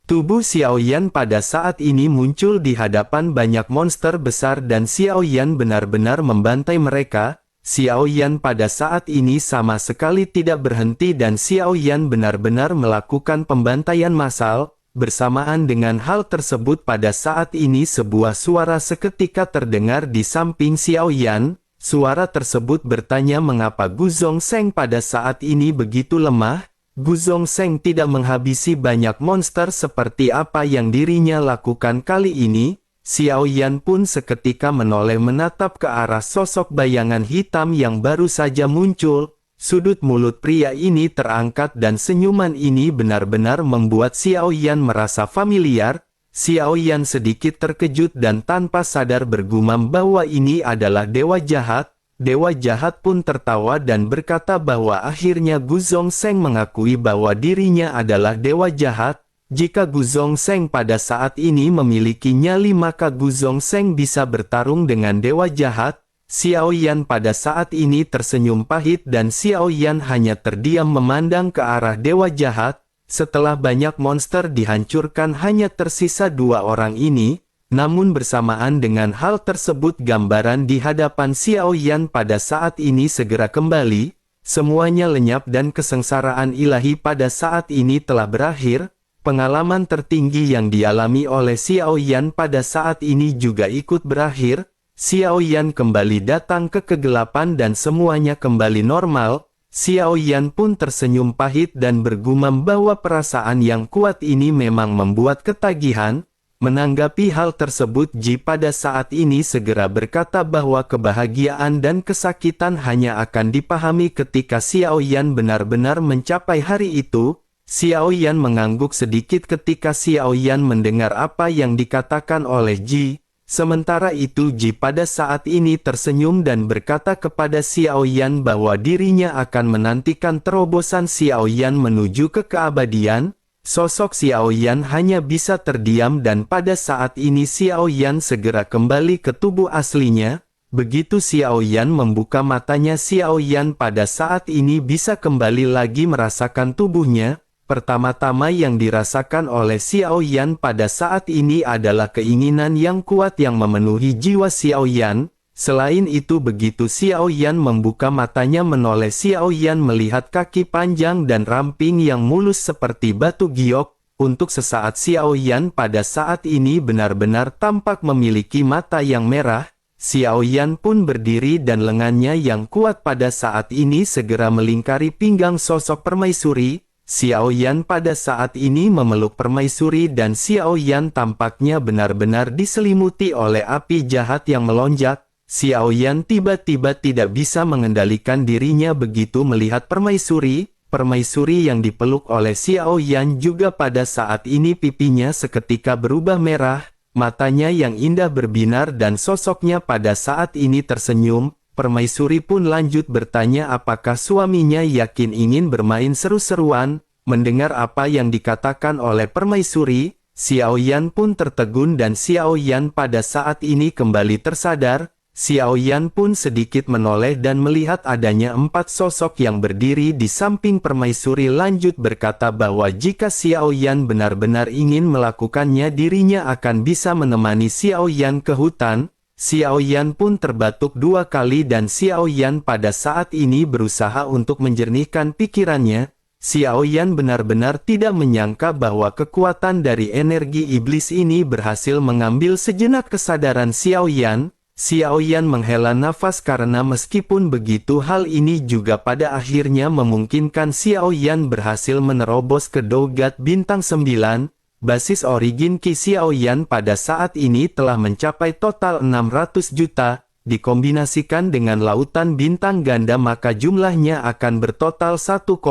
Tubuh Xiao Yan pada saat ini muncul di hadapan banyak monster besar dan Xiao Yan benar-benar membantai mereka. Xiao Yan pada saat ini sama sekali tidak berhenti dan Xiao Yan benar-benar melakukan pembantaian massal. Bersamaan dengan hal tersebut pada saat ini sebuah suara seketika terdengar di samping Xiao Yan. Suara tersebut bertanya mengapa Gu Zongsheng pada saat ini begitu lemah. Gu Zongsheng tidak menghabisi banyak monster seperti apa yang dirinya lakukan kali ini. Xiao Yan pun seketika menoleh menatap ke arah sosok bayangan hitam yang baru saja muncul. Sudut mulut pria ini terangkat dan senyuman ini benar-benar membuat Xiao Yan merasa familiar. Xiao Yan sedikit terkejut dan tanpa sadar bergumam bahwa ini adalah dewa jahat. Dewa jahat pun tertawa dan berkata bahwa akhirnya Gu Zongsheng mengakui bahwa dirinya adalah dewa jahat. Jika Gu Zongsheng pada saat ini memiliki nyali maka Gu Zongsheng bisa bertarung dengan dewa jahat. Xiao Yan pada saat ini tersenyum pahit dan Xiao Yan hanya terdiam memandang ke arah dewa jahat. Setelah banyak monster dihancurkan hanya tersisa dua orang ini. Namun bersamaan dengan hal tersebut gambaran di hadapan Xiao Yan pada saat ini segera kembali. Semuanya lenyap dan kesengsaraan ilahi pada saat ini telah berakhir. Pengalaman tertinggi yang dialami oleh Xiao Yan pada saat ini juga ikut berakhir. Xiao Yan kembali datang ke kegelapan dan semuanya kembali normal. Xiao Yan pun tersenyum pahit dan bergumam bahwa perasaan yang kuat ini memang membuat ketagihan. Menanggapi hal tersebut Ji pada saat ini segera berkata bahwa kebahagiaan dan kesakitan hanya akan dipahami ketika Xiao Yan benar-benar mencapai hari itu. Xiao Yan mengangguk sedikit ketika Xiao Yan mendengar apa yang dikatakan oleh Ji. Sementara itu Ji pada saat ini tersenyum dan berkata kepada Xiao Yan bahwa dirinya akan menantikan terobosan Xiao Yan menuju ke keabadian. Sosok Xiao Yan hanya bisa terdiam dan pada saat ini Xiao Yan segera kembali ke tubuh aslinya. Begitu Xiao Yan membuka matanya Xiao Yan pada saat ini bisa kembali lagi merasakan tubuhnya. Pertama-tama yang dirasakan oleh Xiao Yan pada saat ini adalah keinginan yang kuat yang memenuhi jiwa Xiao Yan. Selain itu begitu Xiao Yan membuka matanya menoleh Xiao Yan melihat kaki panjang dan ramping yang mulus seperti batu giok. Untuk sesaat Xiao Yan pada saat ini benar-benar tampak memiliki mata yang merah. Xiao Yan pun berdiri dan lengannya yang kuat pada saat ini segera melingkari pinggang sosok permaisuri. Xiao Yan pada saat ini memeluk permaisuri dan Xiao Yan tampaknya benar-benar diselimuti oleh api jahat yang melonjak. Xiao Yan tiba-tiba tidak bisa mengendalikan dirinya begitu melihat permaisuri. Permaisuri yang dipeluk oleh Xiao Yan juga pada saat ini pipinya seketika berubah merah, matanya yang indah berbinar dan sosoknya pada saat ini tersenyum. Permaisuri pun lanjut bertanya apakah suaminya yakin ingin bermain seru-seruan. Mendengar apa yang dikatakan oleh permaisuri, Xiao Yan pun tertegun dan Xiao Yan pada saat ini kembali tersadar. Xiao Yan pun sedikit menoleh dan melihat adanya 4 sosok yang berdiri di samping permaisuri lanjut berkata bahwa jika Xiao Yan benar-benar ingin melakukannya dirinya akan bisa menemani Xiao Yan ke hutan. Xiao Yan pun terbatuk 2 kali dan Xiao Yan pada saat ini berusaha untuk menjernihkan pikirannya. Xiao Yan benar-benar tidak menyangka bahwa kekuatan dari energi iblis ini berhasil mengambil sejenak kesadaran Xiao Yan. Xiao Yan menghela nafas karena meskipun begitu hal ini juga pada akhirnya memungkinkan Xiao Yan berhasil menerobos ke Dogat Bintang 9. Basis origin Qi Xiao Yan pada saat ini telah mencapai total 600 juta, dikombinasikan dengan lautan bintang ganda maka jumlahnya akan bertotal 1,2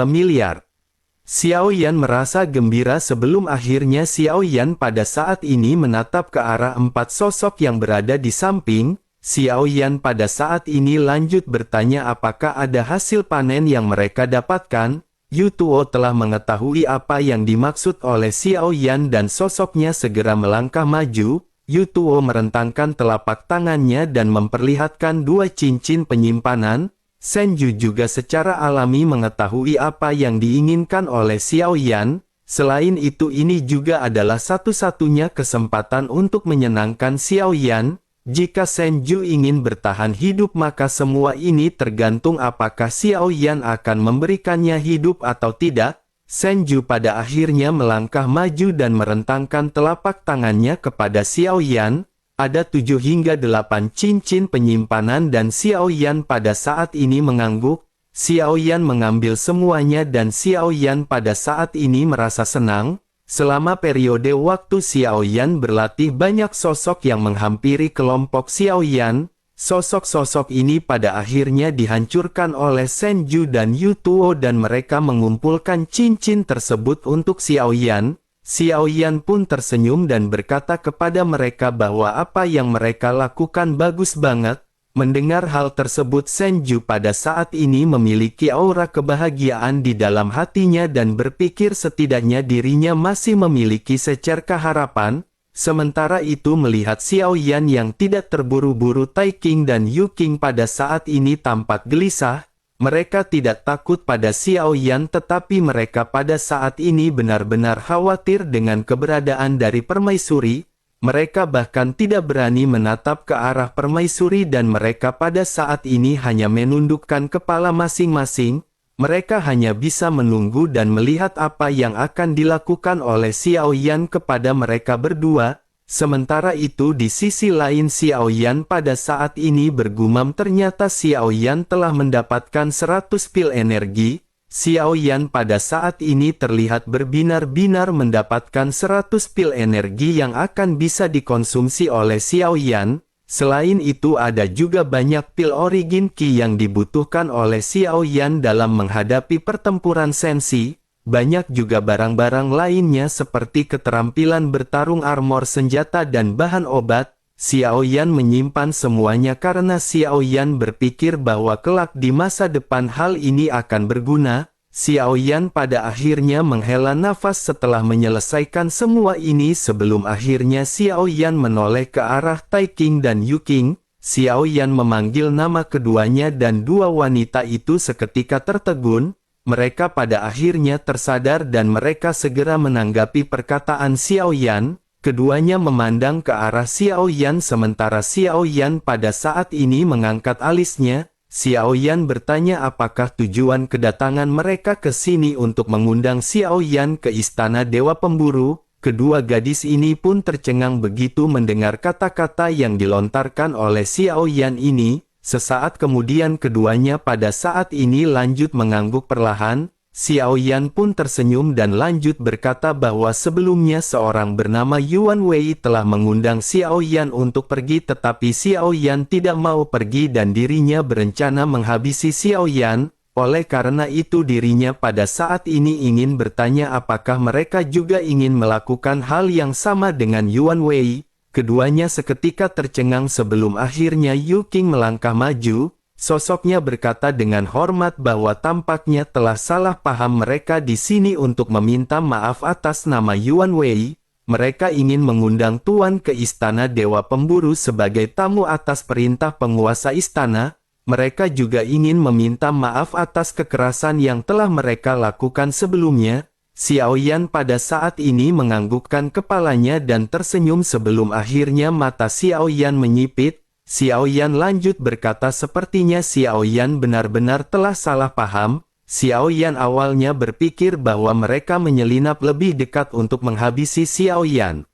miliar. Xiao Yan merasa gembira sebelum akhirnya Xiao Yan pada saat ini menatap ke arah 4 sosok yang berada di samping. Xiao Yan pada saat ini lanjut bertanya apakah ada hasil panen yang mereka dapatkan. Yu Tuo telah mengetahui apa yang dimaksud oleh Xiao Yan dan sosoknya segera melangkah maju. Yu Tuo merentangkan telapak tangannya dan memperlihatkan 2 cincin penyimpanan. Senju juga secara alami mengetahui apa yang diinginkan oleh Xiao Yan. Selain itu ini juga adalah satu-satunya kesempatan untuk menyenangkan Xiao Yan. Jika Senju ingin bertahan hidup maka semua ini tergantung apakah Xiao Yan akan memberikannya hidup atau tidak. Senju pada akhirnya melangkah maju dan merentangkan telapak tangannya kepada Xiao Yan. Ada 7 hingga 8 cincin penyimpanan dan Xiao Yan pada saat ini mengangguk. Xiao Yan mengambil semuanya dan Xiao Yan pada saat ini merasa senang. Selama periode waktu Xiao Yan berlatih banyak sosok yang menghampiri kelompok Xiao Yan. Sosok-sosok ini pada akhirnya dihancurkan oleh Senju dan Yu Tuo dan mereka mengumpulkan cincin tersebut untuk Xiao Yan. Xiao Yan pun tersenyum dan berkata kepada mereka bahwa apa yang mereka lakukan bagus banget. Mendengar hal tersebut Senju pada saat ini memiliki aura kebahagiaan di dalam hatinya dan berpikir setidaknya dirinya masih memiliki secerkah harapan. Sementara itu melihat Xiao Yan yang tidak terburu-buru Tai King dan Yu King pada saat ini tampak gelisah. Mereka tidak takut pada Xiao Yan tetapi mereka pada saat ini benar-benar khawatir dengan keberadaan dari permaisuri. Mereka bahkan tidak berani menatap ke arah permaisuri dan mereka pada saat ini hanya menundukkan kepala masing-masing. Mereka hanya bisa menunggu dan melihat apa yang akan dilakukan oleh Xiao Yan kepada mereka berdua. Sementara itu di sisi lain Xiao Yan pada saat ini bergumam ternyata Xiao Yan telah mendapatkan 100 pil energi. Xiao Yan pada saat ini terlihat berbinar-binar mendapatkan 100 pil energi yang akan bisa dikonsumsi oleh Xiao Yan. Selain itu ada juga banyak pil origin Qi yang dibutuhkan oleh Xiao Yan dalam menghadapi pertempuran sensi. Banyak juga barang-barang lainnya seperti keterampilan bertarung armor senjata dan bahan obat. Xiao Yan menyimpan semuanya karena Xiao Yan berpikir bahwa kelak di masa depan hal ini akan berguna. Xiao Yan pada akhirnya menghela nafas setelah menyelesaikan semua ini sebelum akhirnya Xiao Yan menoleh ke arah Tai King dan Yu King. Xiao Yan memanggil nama keduanya dan 2 wanita itu seketika tertegun. Mereka pada akhirnya tersadar dan mereka segera menanggapi perkataan Xiao Yan. Keduanya memandang ke arah Xiao Yan sementara Xiao Yan pada saat ini mengangkat alisnya. Xiao Yan bertanya apakah tujuan kedatangan mereka ke sini untuk mengundang Xiao Yan ke istana Dewa Pemburu. Kedua gadis ini pun tercengang begitu mendengar kata-kata yang dilontarkan oleh Xiao Yan ini. Sesaat kemudian keduanya pada saat ini lanjut mengangguk perlahan. Xiao Yan pun tersenyum dan lanjut berkata bahwa sebelumnya seorang bernama Yuan Wei telah mengundang Xiao Yan untuk pergi, tetapi Xiao Yan tidak mau pergi dan dirinya berencana menghabisi Xiao Yan. Oleh karena itu dirinya pada saat ini ingin bertanya apakah mereka juga ingin melakukan hal yang sama dengan Yuan Wei. Keduanya seketika tercengang sebelum akhirnya Yu Qing melangkah maju. Sosoknya berkata dengan hormat bahwa tampaknya telah salah paham mereka di sini untuk meminta maaf atas nama Yuan Wei. Mereka ingin mengundang Tuan ke Istana Dewa Pemburu sebagai tamu atas perintah penguasa istana. Mereka juga ingin meminta maaf atas kekerasan yang telah mereka lakukan sebelumnya. Xiao Yan pada saat ini menganggukkan kepalanya dan tersenyum sebelum akhirnya mata Xiao Yan menyipit. Xiao Yan lanjut berkata sepertinya Xiao Yan benar-benar telah salah paham. Xiao Yan awalnya berpikir bahwa mereka menyelinap lebih dekat untuk menghabisi Xiao Yan.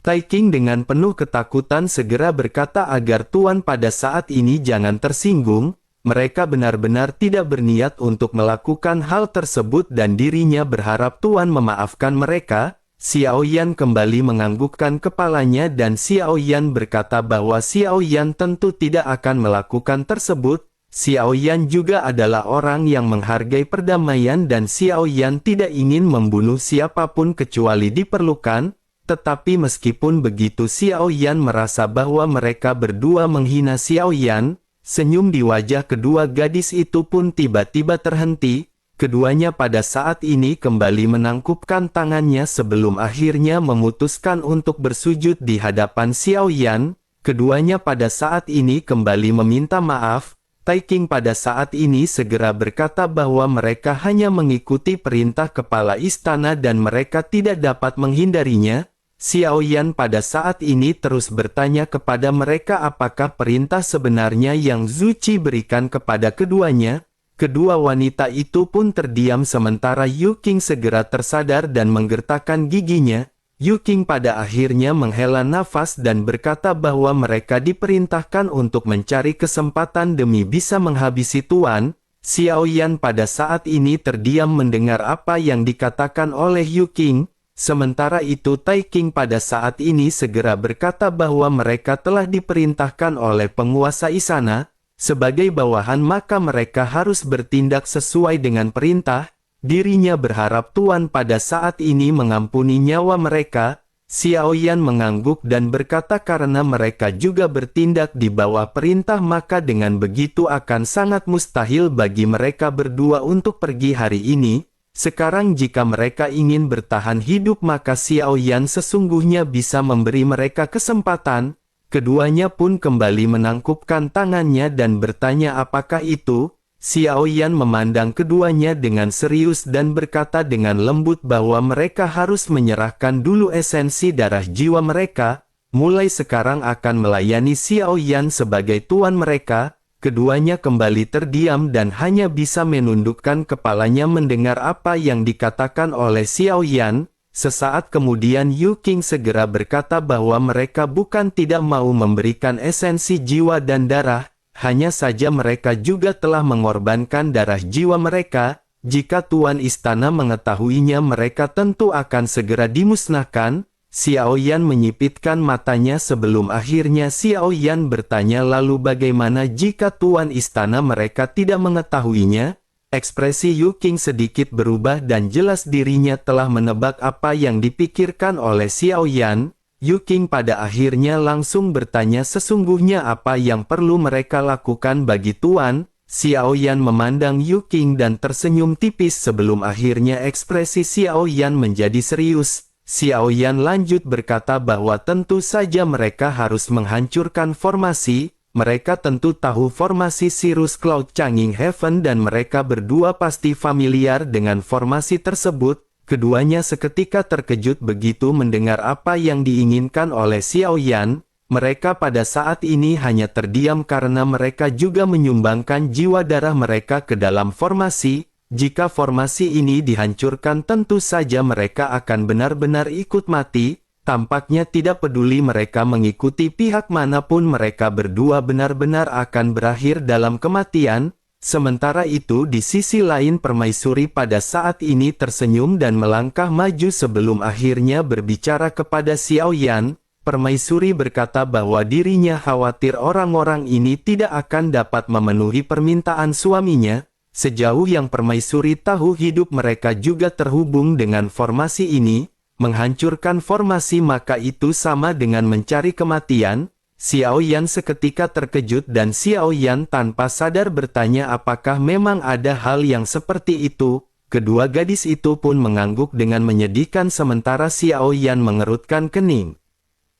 Tai King dengan penuh ketakutan segera berkata agar Tuan pada saat ini jangan tersinggung. Mereka benar-benar tidak berniat untuk melakukan hal tersebut dan dirinya berharap Tuan memaafkan mereka. Xiao Yan kembali menganggukkan kepalanya dan Xiao Yan berkata bahwa Xiao Yan tentu tidak akan melakukan tersebut. Xiao Yan juga adalah orang yang menghargai perdamaian dan Xiao Yan tidak ingin membunuh siapapun kecuali diperlukan. Tetapi meskipun begitu Xiao Yan merasa bahwa mereka berdua menghina Xiao Yan. Senyum di wajah kedua gadis itu pun tiba-tiba terhenti. Keduanya pada saat ini kembali menangkupkan tangannya sebelum akhirnya memutuskan untuk bersujud di hadapan Xiao Yan. Keduanya pada saat ini kembali meminta maaf. Tai King pada saat ini segera berkata bahwa mereka hanya mengikuti perintah kepala istana dan mereka tidak dapat menghindarinya. Xiao Yan pada saat ini terus bertanya kepada mereka apakah perintah sebenarnya yang Zhu Qi berikan kepada keduanya. Kedua wanita itu pun terdiam sementara Yu Qing segera tersadar dan menggertakkan giginya. Yu Qing pada akhirnya menghela nafas dan berkata bahwa mereka diperintahkan untuk mencari kesempatan demi bisa menghabisi Tuan. Xiao Yan pada saat ini terdiam mendengar apa yang dikatakan oleh Yu Qing. Sementara itu Tai King pada saat ini segera berkata bahwa mereka telah diperintahkan oleh penguasa istana. Sebagai bawahan maka mereka harus bertindak sesuai dengan perintah. Dirinya berharap Tuan pada saat ini mengampuni nyawa mereka. Xiao Yan mengangguk dan berkata karena mereka juga bertindak di bawah perintah maka dengan begitu akan sangat mustahil bagi mereka berdua untuk pergi hari ini. Sekarang jika mereka ingin bertahan hidup maka Xiao Yan sesungguhnya bisa memberi mereka kesempatan. Keduanya pun kembali menangkupkan tangannya dan bertanya apakah itu. Xiao Yan memandang keduanya dengan serius dan berkata dengan lembut bahwa mereka harus menyerahkan dulu esensi darah jiwa mereka. Mulai sekarang akan melayani Xiao Yan sebagai tuan mereka. Keduanya kembali terdiam dan hanya bisa menundukkan kepalanya mendengar apa yang dikatakan oleh Xiao Yan. Sesaat kemudian Yu Qing segera berkata bahwa mereka bukan tidak mau memberikan esensi jiwa dan darah, hanya saja mereka juga telah mengorbankan darah jiwa mereka. Jika Tuan Istana mengetahuinya mereka tentu akan segera dimusnahkan. Xiao Yan menyipitkan matanya sebelum akhirnya Xiao Yan bertanya lalu bagaimana jika Tuan Istana mereka tidak mengetahuinya? Ekspresi Yu Qing sedikit berubah dan jelas dirinya telah menebak apa yang dipikirkan oleh Xiao Yan. Yu Qing pada akhirnya langsung bertanya sesungguhnya apa yang perlu mereka lakukan bagi Tuan. Xiao Yan memandang Yu Qing dan tersenyum tipis sebelum akhirnya ekspresi Xiao Yan menjadi serius. Xiao Yan lanjut berkata bahwa tentu saja mereka harus menghancurkan formasi. Mereka tentu tahu formasi Cirrus Cloud Changing Heaven dan mereka berdua pasti familiar dengan formasi tersebut. Keduanya seketika terkejut begitu mendengar apa yang diinginkan oleh Xiao Yan. Mereka pada saat ini hanya terdiam karena mereka juga menyumbangkan jiwa darah mereka ke dalam formasi. Jika formasi ini dihancurkan tentu saja mereka akan benar-benar ikut mati. Tampaknya tidak peduli mereka mengikuti pihak manapun, mereka berdua benar-benar akan berakhir dalam kematian. Sementara itu di sisi lain Permaisuri pada saat ini tersenyum dan melangkah maju sebelum akhirnya berbicara kepada Xiao Yan. Permaisuri berkata bahwa dirinya khawatir orang-orang ini tidak akan dapat memenuhi permintaan suaminya. Sejauh yang Permaisuri tahu hidup mereka juga terhubung dengan formasi ini. Menghancurkan formasi maka itu sama dengan mencari kematian. Xiao Yan seketika terkejut dan Xiao Yan tanpa sadar bertanya apakah memang ada hal yang seperti itu. Kedua gadis itu pun mengangguk dengan menyedihkan sementara Xiao Yan mengerutkan kening.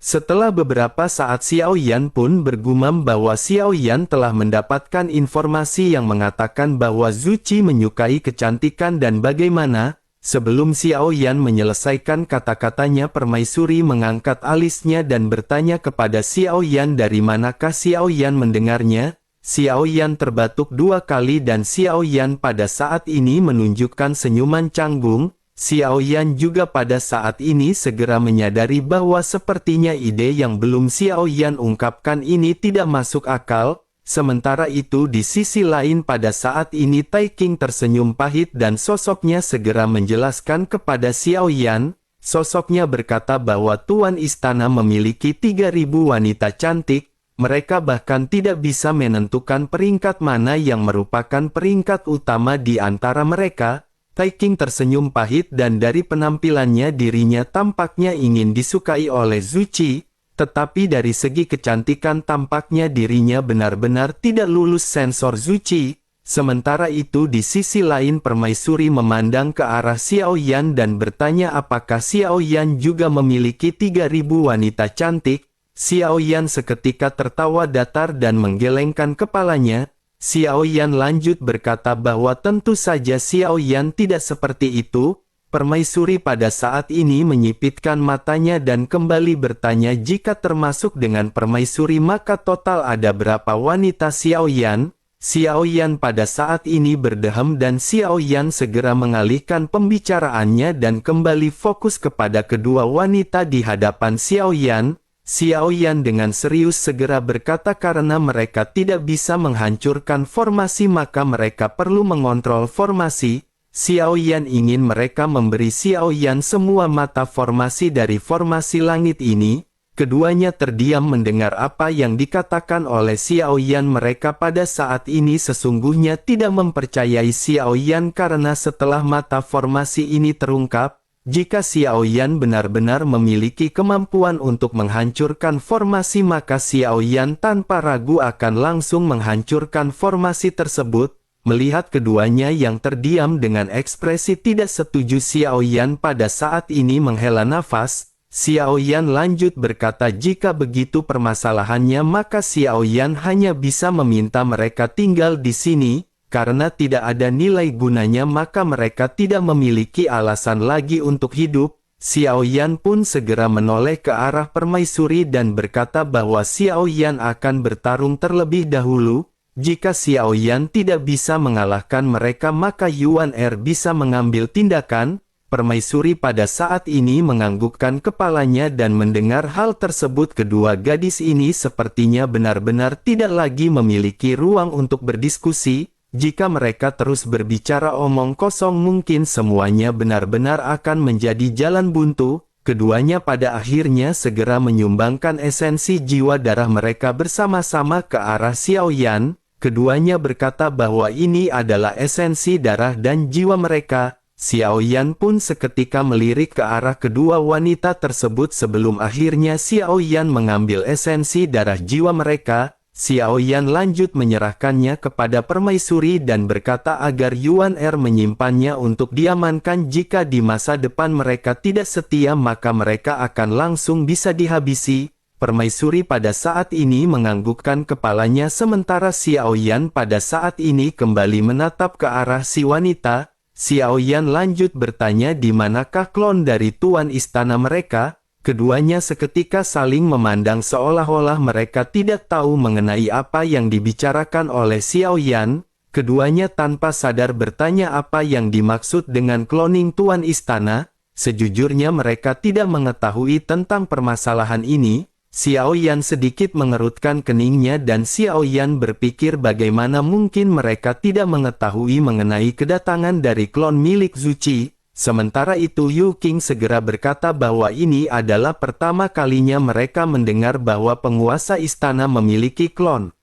Setelah beberapa saat Xiao Yan pun bergumam bahwa Xiao Yan telah mendapatkan informasi yang mengatakan bahwa Zuci menyukai kecantikan dan bagaimana. Sebelum Xiao Yan menyelesaikan kata-katanya Permaisuri mengangkat alisnya dan bertanya kepada Xiao Yan dari manakah Xiao Yan mendengarnya. Xiao Yan terbatuk 2 kali dan Xiao Yan pada saat ini menunjukkan senyuman canggung. Xiao Yan juga pada saat ini segera menyadari bahwa sepertinya ide yang belum Xiao Yan ungkapkan ini tidak masuk akal. Sementara itu di sisi lain pada saat ini Tai King tersenyum pahit dan sosoknya segera menjelaskan kepada Xiao Yan. Sosoknya berkata bahwa Tuan Istana memiliki 3.000 wanita cantik. Mereka bahkan tidak bisa menentukan peringkat mana yang merupakan peringkat utama di antara mereka. Tai King tersenyum pahit dan dari penampilannya dirinya tampaknya ingin disukai oleh Zuci. Tetapi dari segi kecantikan tampaknya dirinya benar-benar tidak lulus sensor Zuci. Sementara itu di sisi lain Permaisuri memandang ke arah Xiao Yan dan bertanya apakah Xiao Yan juga memiliki 3.000 wanita cantik. Xiao Yan seketika tertawa datar dan menggelengkan kepalanya. Xiao Yan lanjut berkata bahwa tentu saja Xiao Yan tidak seperti itu. Permaisuri pada saat ini menyipitkan matanya dan kembali bertanya jika termasuk dengan Permaisuri maka total ada berapa wanita Xiao Yan. Xiao Yan pada saat ini berdehem dan Xiao Yan segera mengalihkan pembicaraannya dan kembali fokus kepada kedua wanita di hadapan Xiao Yan. Xiao Yan dengan serius segera berkata karena mereka tidak bisa menghancurkan formasi maka mereka perlu mengontrol formasi. Xiao Yan ingin mereka memberi Xiao Yan semua mata formasi dari formasi langit ini. Keduanya terdiam mendengar apa yang dikatakan oleh Xiao Yan. Mereka pada saat ini sesungguhnya tidak mempercayai Xiao Yan karena setelah mata formasi ini terungkap, jika Xiao Yan benar-benar memiliki kemampuan untuk menghancurkan formasi maka Xiao Yan tanpa ragu akan langsung menghancurkan formasi tersebut. Melihat keduanya yang terdiam dengan ekspresi tidak setuju Xiao Yan pada saat ini menghela nafas. Xiao Yan lanjut berkata jika begitu permasalahannya maka Xiao Yan hanya bisa meminta mereka tinggal di sini. Karena tidak ada nilai gunanya maka mereka tidak memiliki alasan lagi untuk hidup. Xiao Yan pun segera menoleh ke arah Permaisuri dan berkata bahwa Xiao Yan akan bertarung terlebih dahulu. Jika Xiao Yan tidak bisa mengalahkan mereka maka Yuan Er bisa mengambil tindakan. Permaisuri pada saat ini menganggukkan kepalanya dan mendengar hal tersebut kedua gadis ini sepertinya benar-benar tidak lagi memiliki ruang untuk berdiskusi. Jika mereka terus berbicara omong kosong mungkin semuanya benar-benar akan menjadi jalan buntu. Keduanya pada akhirnya segera menyumbangkan esensi jiwa darah mereka bersama-sama ke arah Xiao Yan. Keduanya berkata bahwa ini adalah esensi darah dan jiwa mereka. Xiao Yan pun seketika melirik ke arah kedua wanita tersebut sebelum akhirnya Xiao Yan mengambil esensi darah jiwa mereka. Xiao Yan lanjut menyerahkannya kepada Permaisuri dan berkata agar Yuan Er menyimpannya untuk diamankan jika di masa depan mereka tidak setia maka mereka akan langsung bisa dihabisi. Permaisuri pada saat ini menganggukkan kepalanya sementara Xiao Yan pada saat ini kembali menatap ke arah si wanita. Xiao Yan lanjut bertanya di manakah klon dari Tuan Istana mereka. Keduanya seketika saling memandang seolah-olah mereka tidak tahu mengenai apa yang dibicarakan oleh Xiao Yan. Keduanya tanpa sadar bertanya apa yang dimaksud dengan cloning Tuan Istana. Sejujurnya mereka tidak mengetahui tentang permasalahan ini. Xiao Yan sedikit mengerutkan keningnya dan Xiao Yan berpikir bagaimana mungkin mereka tidak mengetahui mengenai kedatangan dari klon milik Zuchi. Sementara itu Yu Qing segera berkata bahwa ini adalah pertama kalinya mereka mendengar bahwa penguasa istana memiliki klon.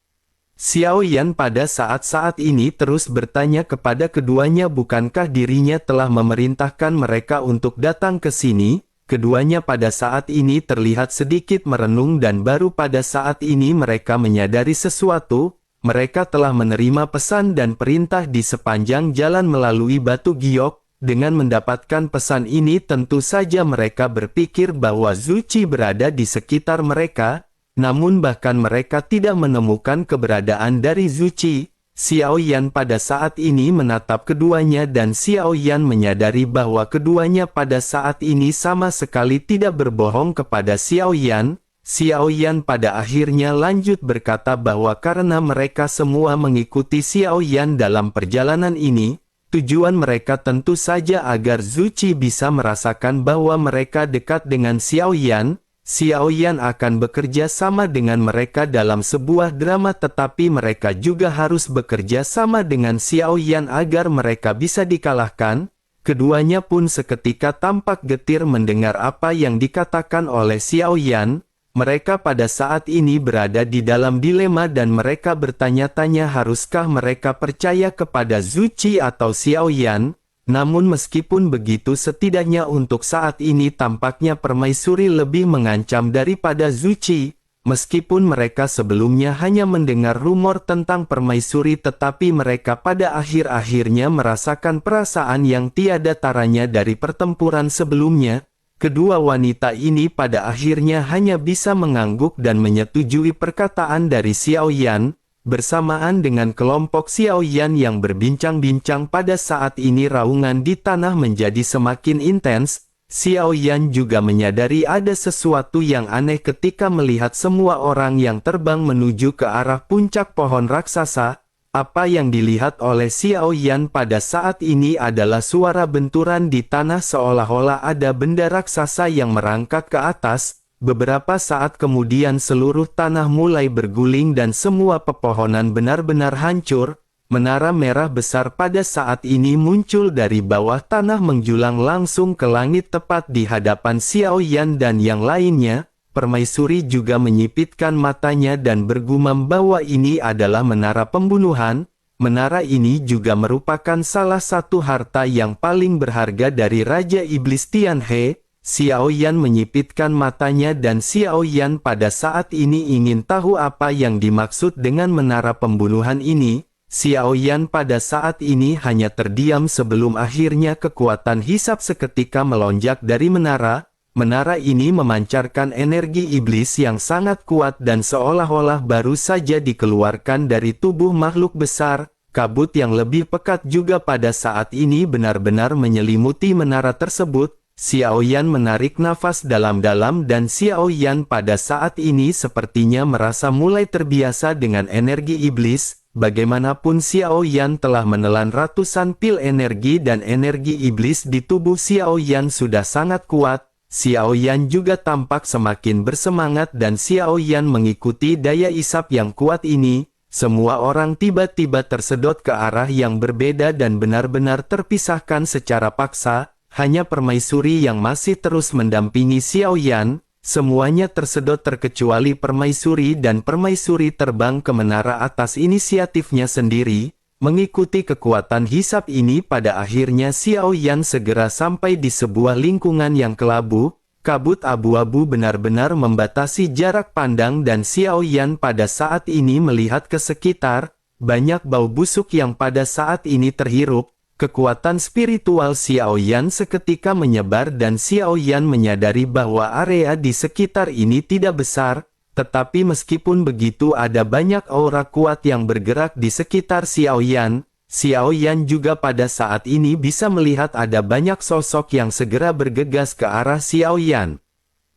Xiao Yan pada saat-saat ini terus bertanya kepada keduanya bukankah dirinya telah memerintahkan mereka untuk datang ke sini. Keduanya pada saat ini terlihat sedikit merenung dan baru pada saat ini mereka menyadari sesuatu. Mereka telah menerima pesan dan perintah di sepanjang jalan melalui batu giok. Dengan mendapatkan pesan ini tentu saja mereka berpikir bahwa Zuchi berada di sekitar mereka. Namun bahkan mereka tidak menemukan keberadaan dari Zuchi. Xiao Yan pada saat ini menatap keduanya dan Xiao Yan menyadari bahwa keduanya pada saat ini sama sekali tidak berbohong kepada Xiao Yan. Xiao Yan pada akhirnya lanjut berkata bahwa karena mereka semua mengikuti Xiao Yan dalam perjalanan ini, tujuan mereka tentu saja agar Zuchi bisa merasakan bahwa mereka dekat dengan Xiao Yan. Xiao Yan akan bekerja sama dengan mereka dalam sebuah drama tetapi mereka juga harus bekerja sama dengan Xiao Yan agar mereka bisa dikalahkan. Keduanya pun seketika tampak getir mendengar apa yang dikatakan oleh Xiao Yan. Mereka pada saat ini berada di dalam dilema dan mereka bertanya-tanya haruskah mereka percaya kepada Zuchi atau Xiao Yan. Namun meskipun begitu setidaknya untuk saat ini tampaknya permaisuri lebih mengancam daripada Zuchi. Meskipun mereka sebelumnya hanya mendengar rumor tentang permaisuri tetapi mereka pada akhir-akhirnya merasakan perasaan yang tiada taranya dari pertempuran sebelumnya. Kedua wanita ini pada akhirnya hanya bisa mengangguk dan menyetujui perkataan dari Xiao Yan. Bersamaan dengan kelompok Xiao Yan yang berbincang-bincang pada saat ini raungan di tanah menjadi semakin intens. Xiao Yan juga menyadari ada sesuatu yang aneh ketika melihat semua orang yang terbang menuju ke arah puncak pohon raksasa. Apa yang dilihat oleh Xiao Yan pada saat ini adalah suara benturan di tanah seolah-olah ada benda raksasa yang merangkak ke atas. Beberapa saat kemudian seluruh tanah mulai berguling dan semua pepohonan benar-benar hancur. Menara merah besar pada saat ini muncul dari bawah tanah menjulang langsung ke langit tepat di hadapan Xiao Yan dan yang lainnya. Permaisuri juga menyipitkan matanya dan bergumam bahwa ini adalah menara pembunuhan. Menara ini juga merupakan salah satu harta yang paling berharga dari Raja Iblis Tianhe. Xiao Yan menyipitkan matanya dan Xiao Yan pada saat ini ingin tahu apa yang dimaksud dengan menara pembunuhan ini. Xiao Yan pada saat ini hanya terdiam sebelum akhirnya kekuatan hisap seketika melonjak dari menara. Menara ini memancarkan energi iblis yang sangat kuat dan seolah-olah baru saja dikeluarkan dari tubuh makhluk besar. Kabut yang lebih pekat juga pada saat ini benar-benar menyelimuti menara tersebut. Xiao Yan menarik nafas dalam-dalam dan Xiao Yan pada saat ini sepertinya merasa mulai terbiasa dengan energi iblis. Bagaimanapun Xiao Yan telah menelan ratusan pil energi dan energi iblis di tubuh Xiao Yan sudah sangat kuat. Xiao Yan juga tampak semakin bersemangat dan Xiao Yan mengikuti daya isap yang kuat ini. Semua orang tiba-tiba tersedot ke arah yang berbeda dan benar-benar terpisahkan secara paksa. Hanya permaisuri yang masih terus mendampingi Xiao Yan. Semuanya tersedot terkecuali permaisuri dan permaisuri terbang ke menara atas inisiatifnya sendiri. Mengikuti kekuatan hisap ini pada akhirnya Xiao Yan segera sampai di sebuah lingkungan yang kelabu. Kabut abu-abu benar-benar membatasi jarak pandang dan Xiao Yan pada saat ini melihat ke sekitar. Banyak bau busuk yang pada saat ini terhirup. Kekuatan spiritual Xiao Yan seketika menyebar dan Xiao Yan menyadari bahwa area di sekitar ini tidak besar, tetapi meskipun begitu ada banyak aura kuat yang bergerak di sekitar Xiao Yan. Xiao Yan juga pada saat ini bisa melihat ada banyak sosok yang segera bergegas ke arah Xiao Yan.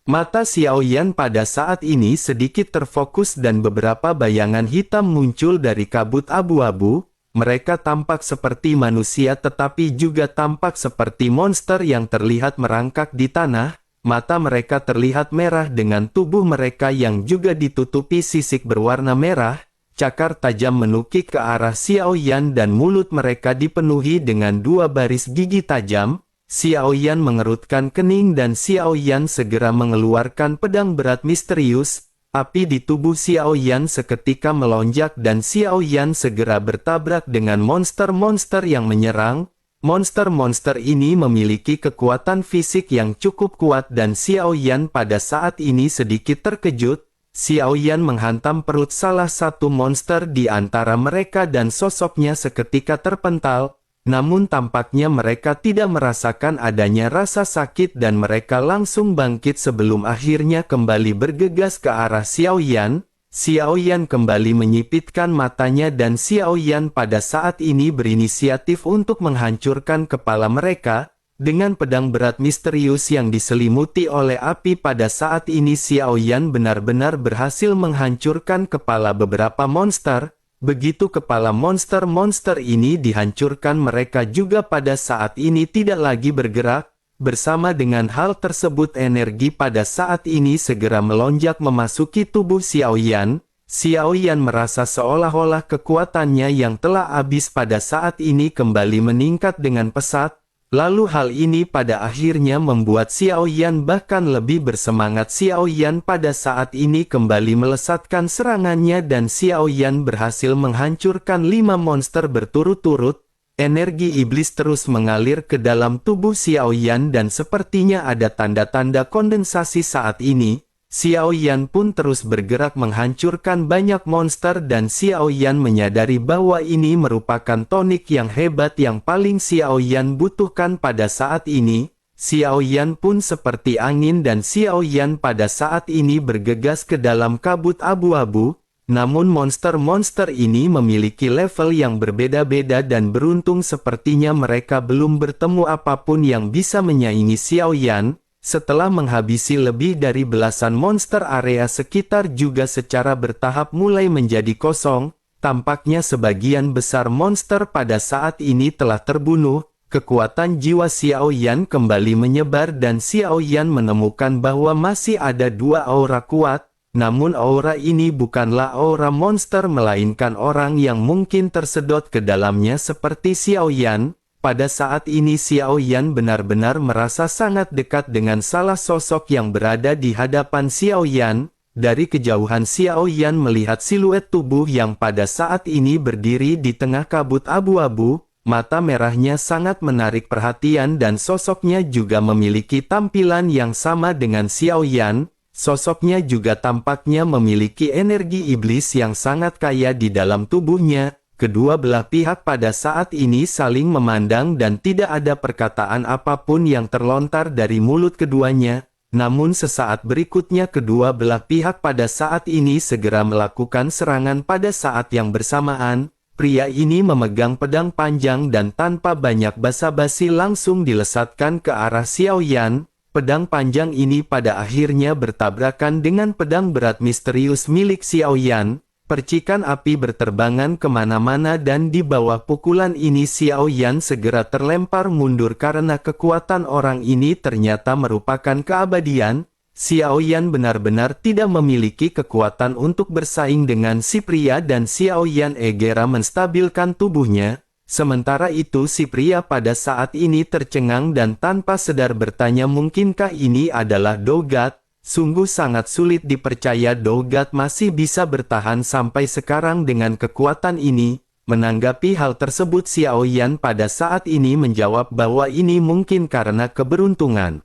Mata Xiao Yan pada saat ini sedikit terfokus dan beberapa bayangan hitam muncul dari kabut abu-abu. Mereka tampak seperti manusia tetapi juga tampak seperti monster yang terlihat merangkak di tanah. Mata mereka terlihat merah dengan tubuh mereka yang juga ditutupi sisik berwarna merah. Cakar tajam menukik ke arah Xiao Yan dan mulut mereka dipenuhi dengan 2 baris gigi tajam. Xiao Yan mengerutkan kening dan Xiao Yan segera mengeluarkan pedang berat misterius. Api di tubuh Xiao Yan seketika melonjak dan Xiao Yan segera bertabrak dengan monster-monster yang menyerang. Monster-monster ini memiliki kekuatan fisik yang cukup kuat dan Xiao Yan pada saat ini sedikit terkejut. Xiao Yan menghantam perut salah satu monster di antara mereka dan sosoknya seketika terpental. Namun tampaknya mereka tidak merasakan adanya rasa sakit dan mereka langsung bangkit sebelum akhirnya kembali bergegas ke arah Xiao Yan. Xiao Yan kembali menyipitkan matanya dan Xiao Yan pada saat ini berinisiatif untuk menghancurkan kepala mereka. Dengan pedang berat misterius yang diselimuti oleh api pada saat ini Xiao Yan benar-benar berhasil menghancurkan kepala beberapa monster. Begitu kepala monster-monster ini dihancurkan mereka juga pada saat ini tidak lagi bergerak. Bersama dengan hal tersebut energi pada saat ini segera melonjak memasuki tubuh Xiao Yan. Xiao Yan merasa seolah-olah kekuatannya yang telah habis pada saat ini kembali meningkat dengan pesat. Lalu hal ini pada akhirnya membuat Xiao Yan bahkan lebih bersemangat. Xiao Yan pada saat ini kembali melesatkan serangannya dan Xiao Yan berhasil menghancurkan 5 monster berturut-turut. Energi iblis terus mengalir ke dalam tubuh Xiao Yan dan sepertinya ada tanda-tanda kondensasi saat ini. Xiao Yan pun terus bergerak menghancurkan banyak monster dan Xiao Yan menyadari bahwa ini merupakan tonik yang hebat yang paling Xiao Yan butuhkan pada saat ini. Xiao Yan pun seperti angin dan Xiao Yan pada saat ini bergegas ke dalam kabut abu-abu. Namun monster-monster ini memiliki level yang berbeda-beda dan beruntung sepertinya mereka belum bertemu apapun yang bisa menyaingi Xiao Yan. Setelah menghabisi lebih dari belasan monster, area sekitar juga secara bertahap mulai menjadi kosong. Tampaknya sebagian besar monster pada saat ini telah terbunuh. Kekuatan jiwa Xiao Yan kembali menyebar dan Xiao Yan menemukan bahwa masih ada 2 aura kuat. Namun aura ini bukanlah aura monster melainkan orang yang mungkin tersedot ke dalamnya seperti Xiao Yan. Pada saat ini Xiao Yan benar-benar merasa sangat dekat dengan salah sosok yang berada di hadapan Xiao Yan. Dari kejauhan Xiao Yan melihat siluet tubuh yang pada saat ini berdiri di tengah kabut abu-abu. Mata merahnya sangat menarik perhatian dan sosoknya juga memiliki tampilan yang sama dengan Xiao Yan. Sosoknya juga tampaknya memiliki energi iblis yang sangat kaya di dalam tubuhnya. Kedua belah pihak pada saat ini saling memandang dan tidak ada perkataan apapun yang terlontar dari mulut keduanya. Namun sesaat berikutnya kedua belah pihak pada saat ini segera melakukan serangan pada saat yang bersamaan. Pria ini memegang pedang panjang dan tanpa banyak basa-basi langsung dilesatkan ke arah Xiao Yan. Pedang panjang ini pada akhirnya bertabrakan dengan pedang berat misterius milik Xiao Yan. Percikan api berterbangan kemana-mana dan di bawah pukulan ini Xiao Yan segera terlempar mundur karena kekuatan orang ini ternyata merupakan keabadian. Xiao Yan benar-benar tidak memiliki kekuatan untuk bersaing dengan si pria dan Xiao Yan segera menstabilkan tubuhnya. Sementara itu si pria pada saat ini tercengang dan tanpa sadar bertanya, mungkinkah ini adalah Dogat? Sungguh sangat sulit dipercaya Dogat masih bisa bertahan sampai sekarang dengan kekuatan ini. Menanggapi hal tersebut Xiao Yan pada saat ini menjawab bahwa ini mungkin karena keberuntungan.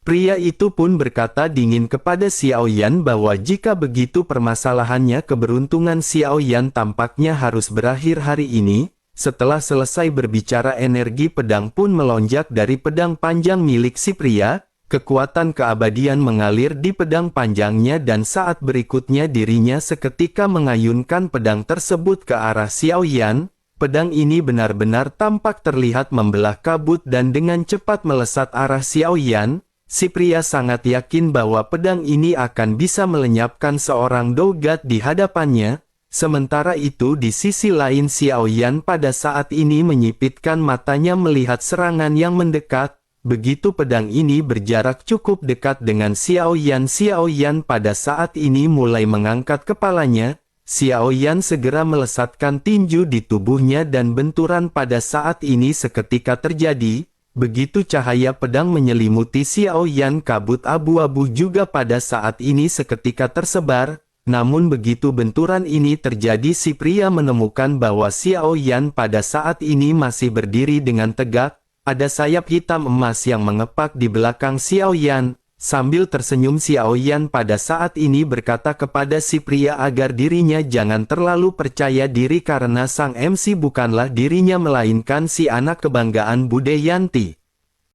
Pria itu pun berkata dingin kepada Xiao Yan bahwa jika begitu permasalahannya keberuntungan Xiao Yan tampaknya harus berakhir hari ini. Setelah selesai berbicara energi pedang pun melonjak dari pedang panjang milik si pria. Kekuatan keabadian mengalir di pedang panjangnya dan saat berikutnya dirinya seketika mengayunkan pedang tersebut ke arah Xiao Yan. Pedang ini benar-benar tampak terlihat membelah kabut dan dengan cepat melesat arah Xiao Yan. Si pria sangat yakin bahwa pedang ini akan bisa melenyapkan seorang Dogat di hadapannya. Sementara itu di sisi lain Xiao Yan pada saat ini menyipitkan matanya melihat serangan yang mendekat. Begitu pedang ini berjarak cukup dekat dengan Xiao Yan. Xiao Yan pada saat ini mulai mengangkat kepalanya. Xiao Yan segera melesatkan tinju di tubuhnya dan benturan pada saat ini seketika terjadi. Begitu cahaya pedang menyelimuti Xiao Yan, kabut abu-abu juga pada saat ini seketika tersebar. Namun begitu benturan ini terjadi, si pria menemukan bahwa Xiao Yan pada saat ini masih berdiri dengan tegak. Ada sayap hitam emas yang mengepak di belakang Xiao Yan. Sambil tersenyum, Xiao Yan pada saat ini berkata kepada si pria agar dirinya jangan terlalu percaya diri karena sang MC bukanlah dirinya melainkan si anak kebanggaan Bude Yanti.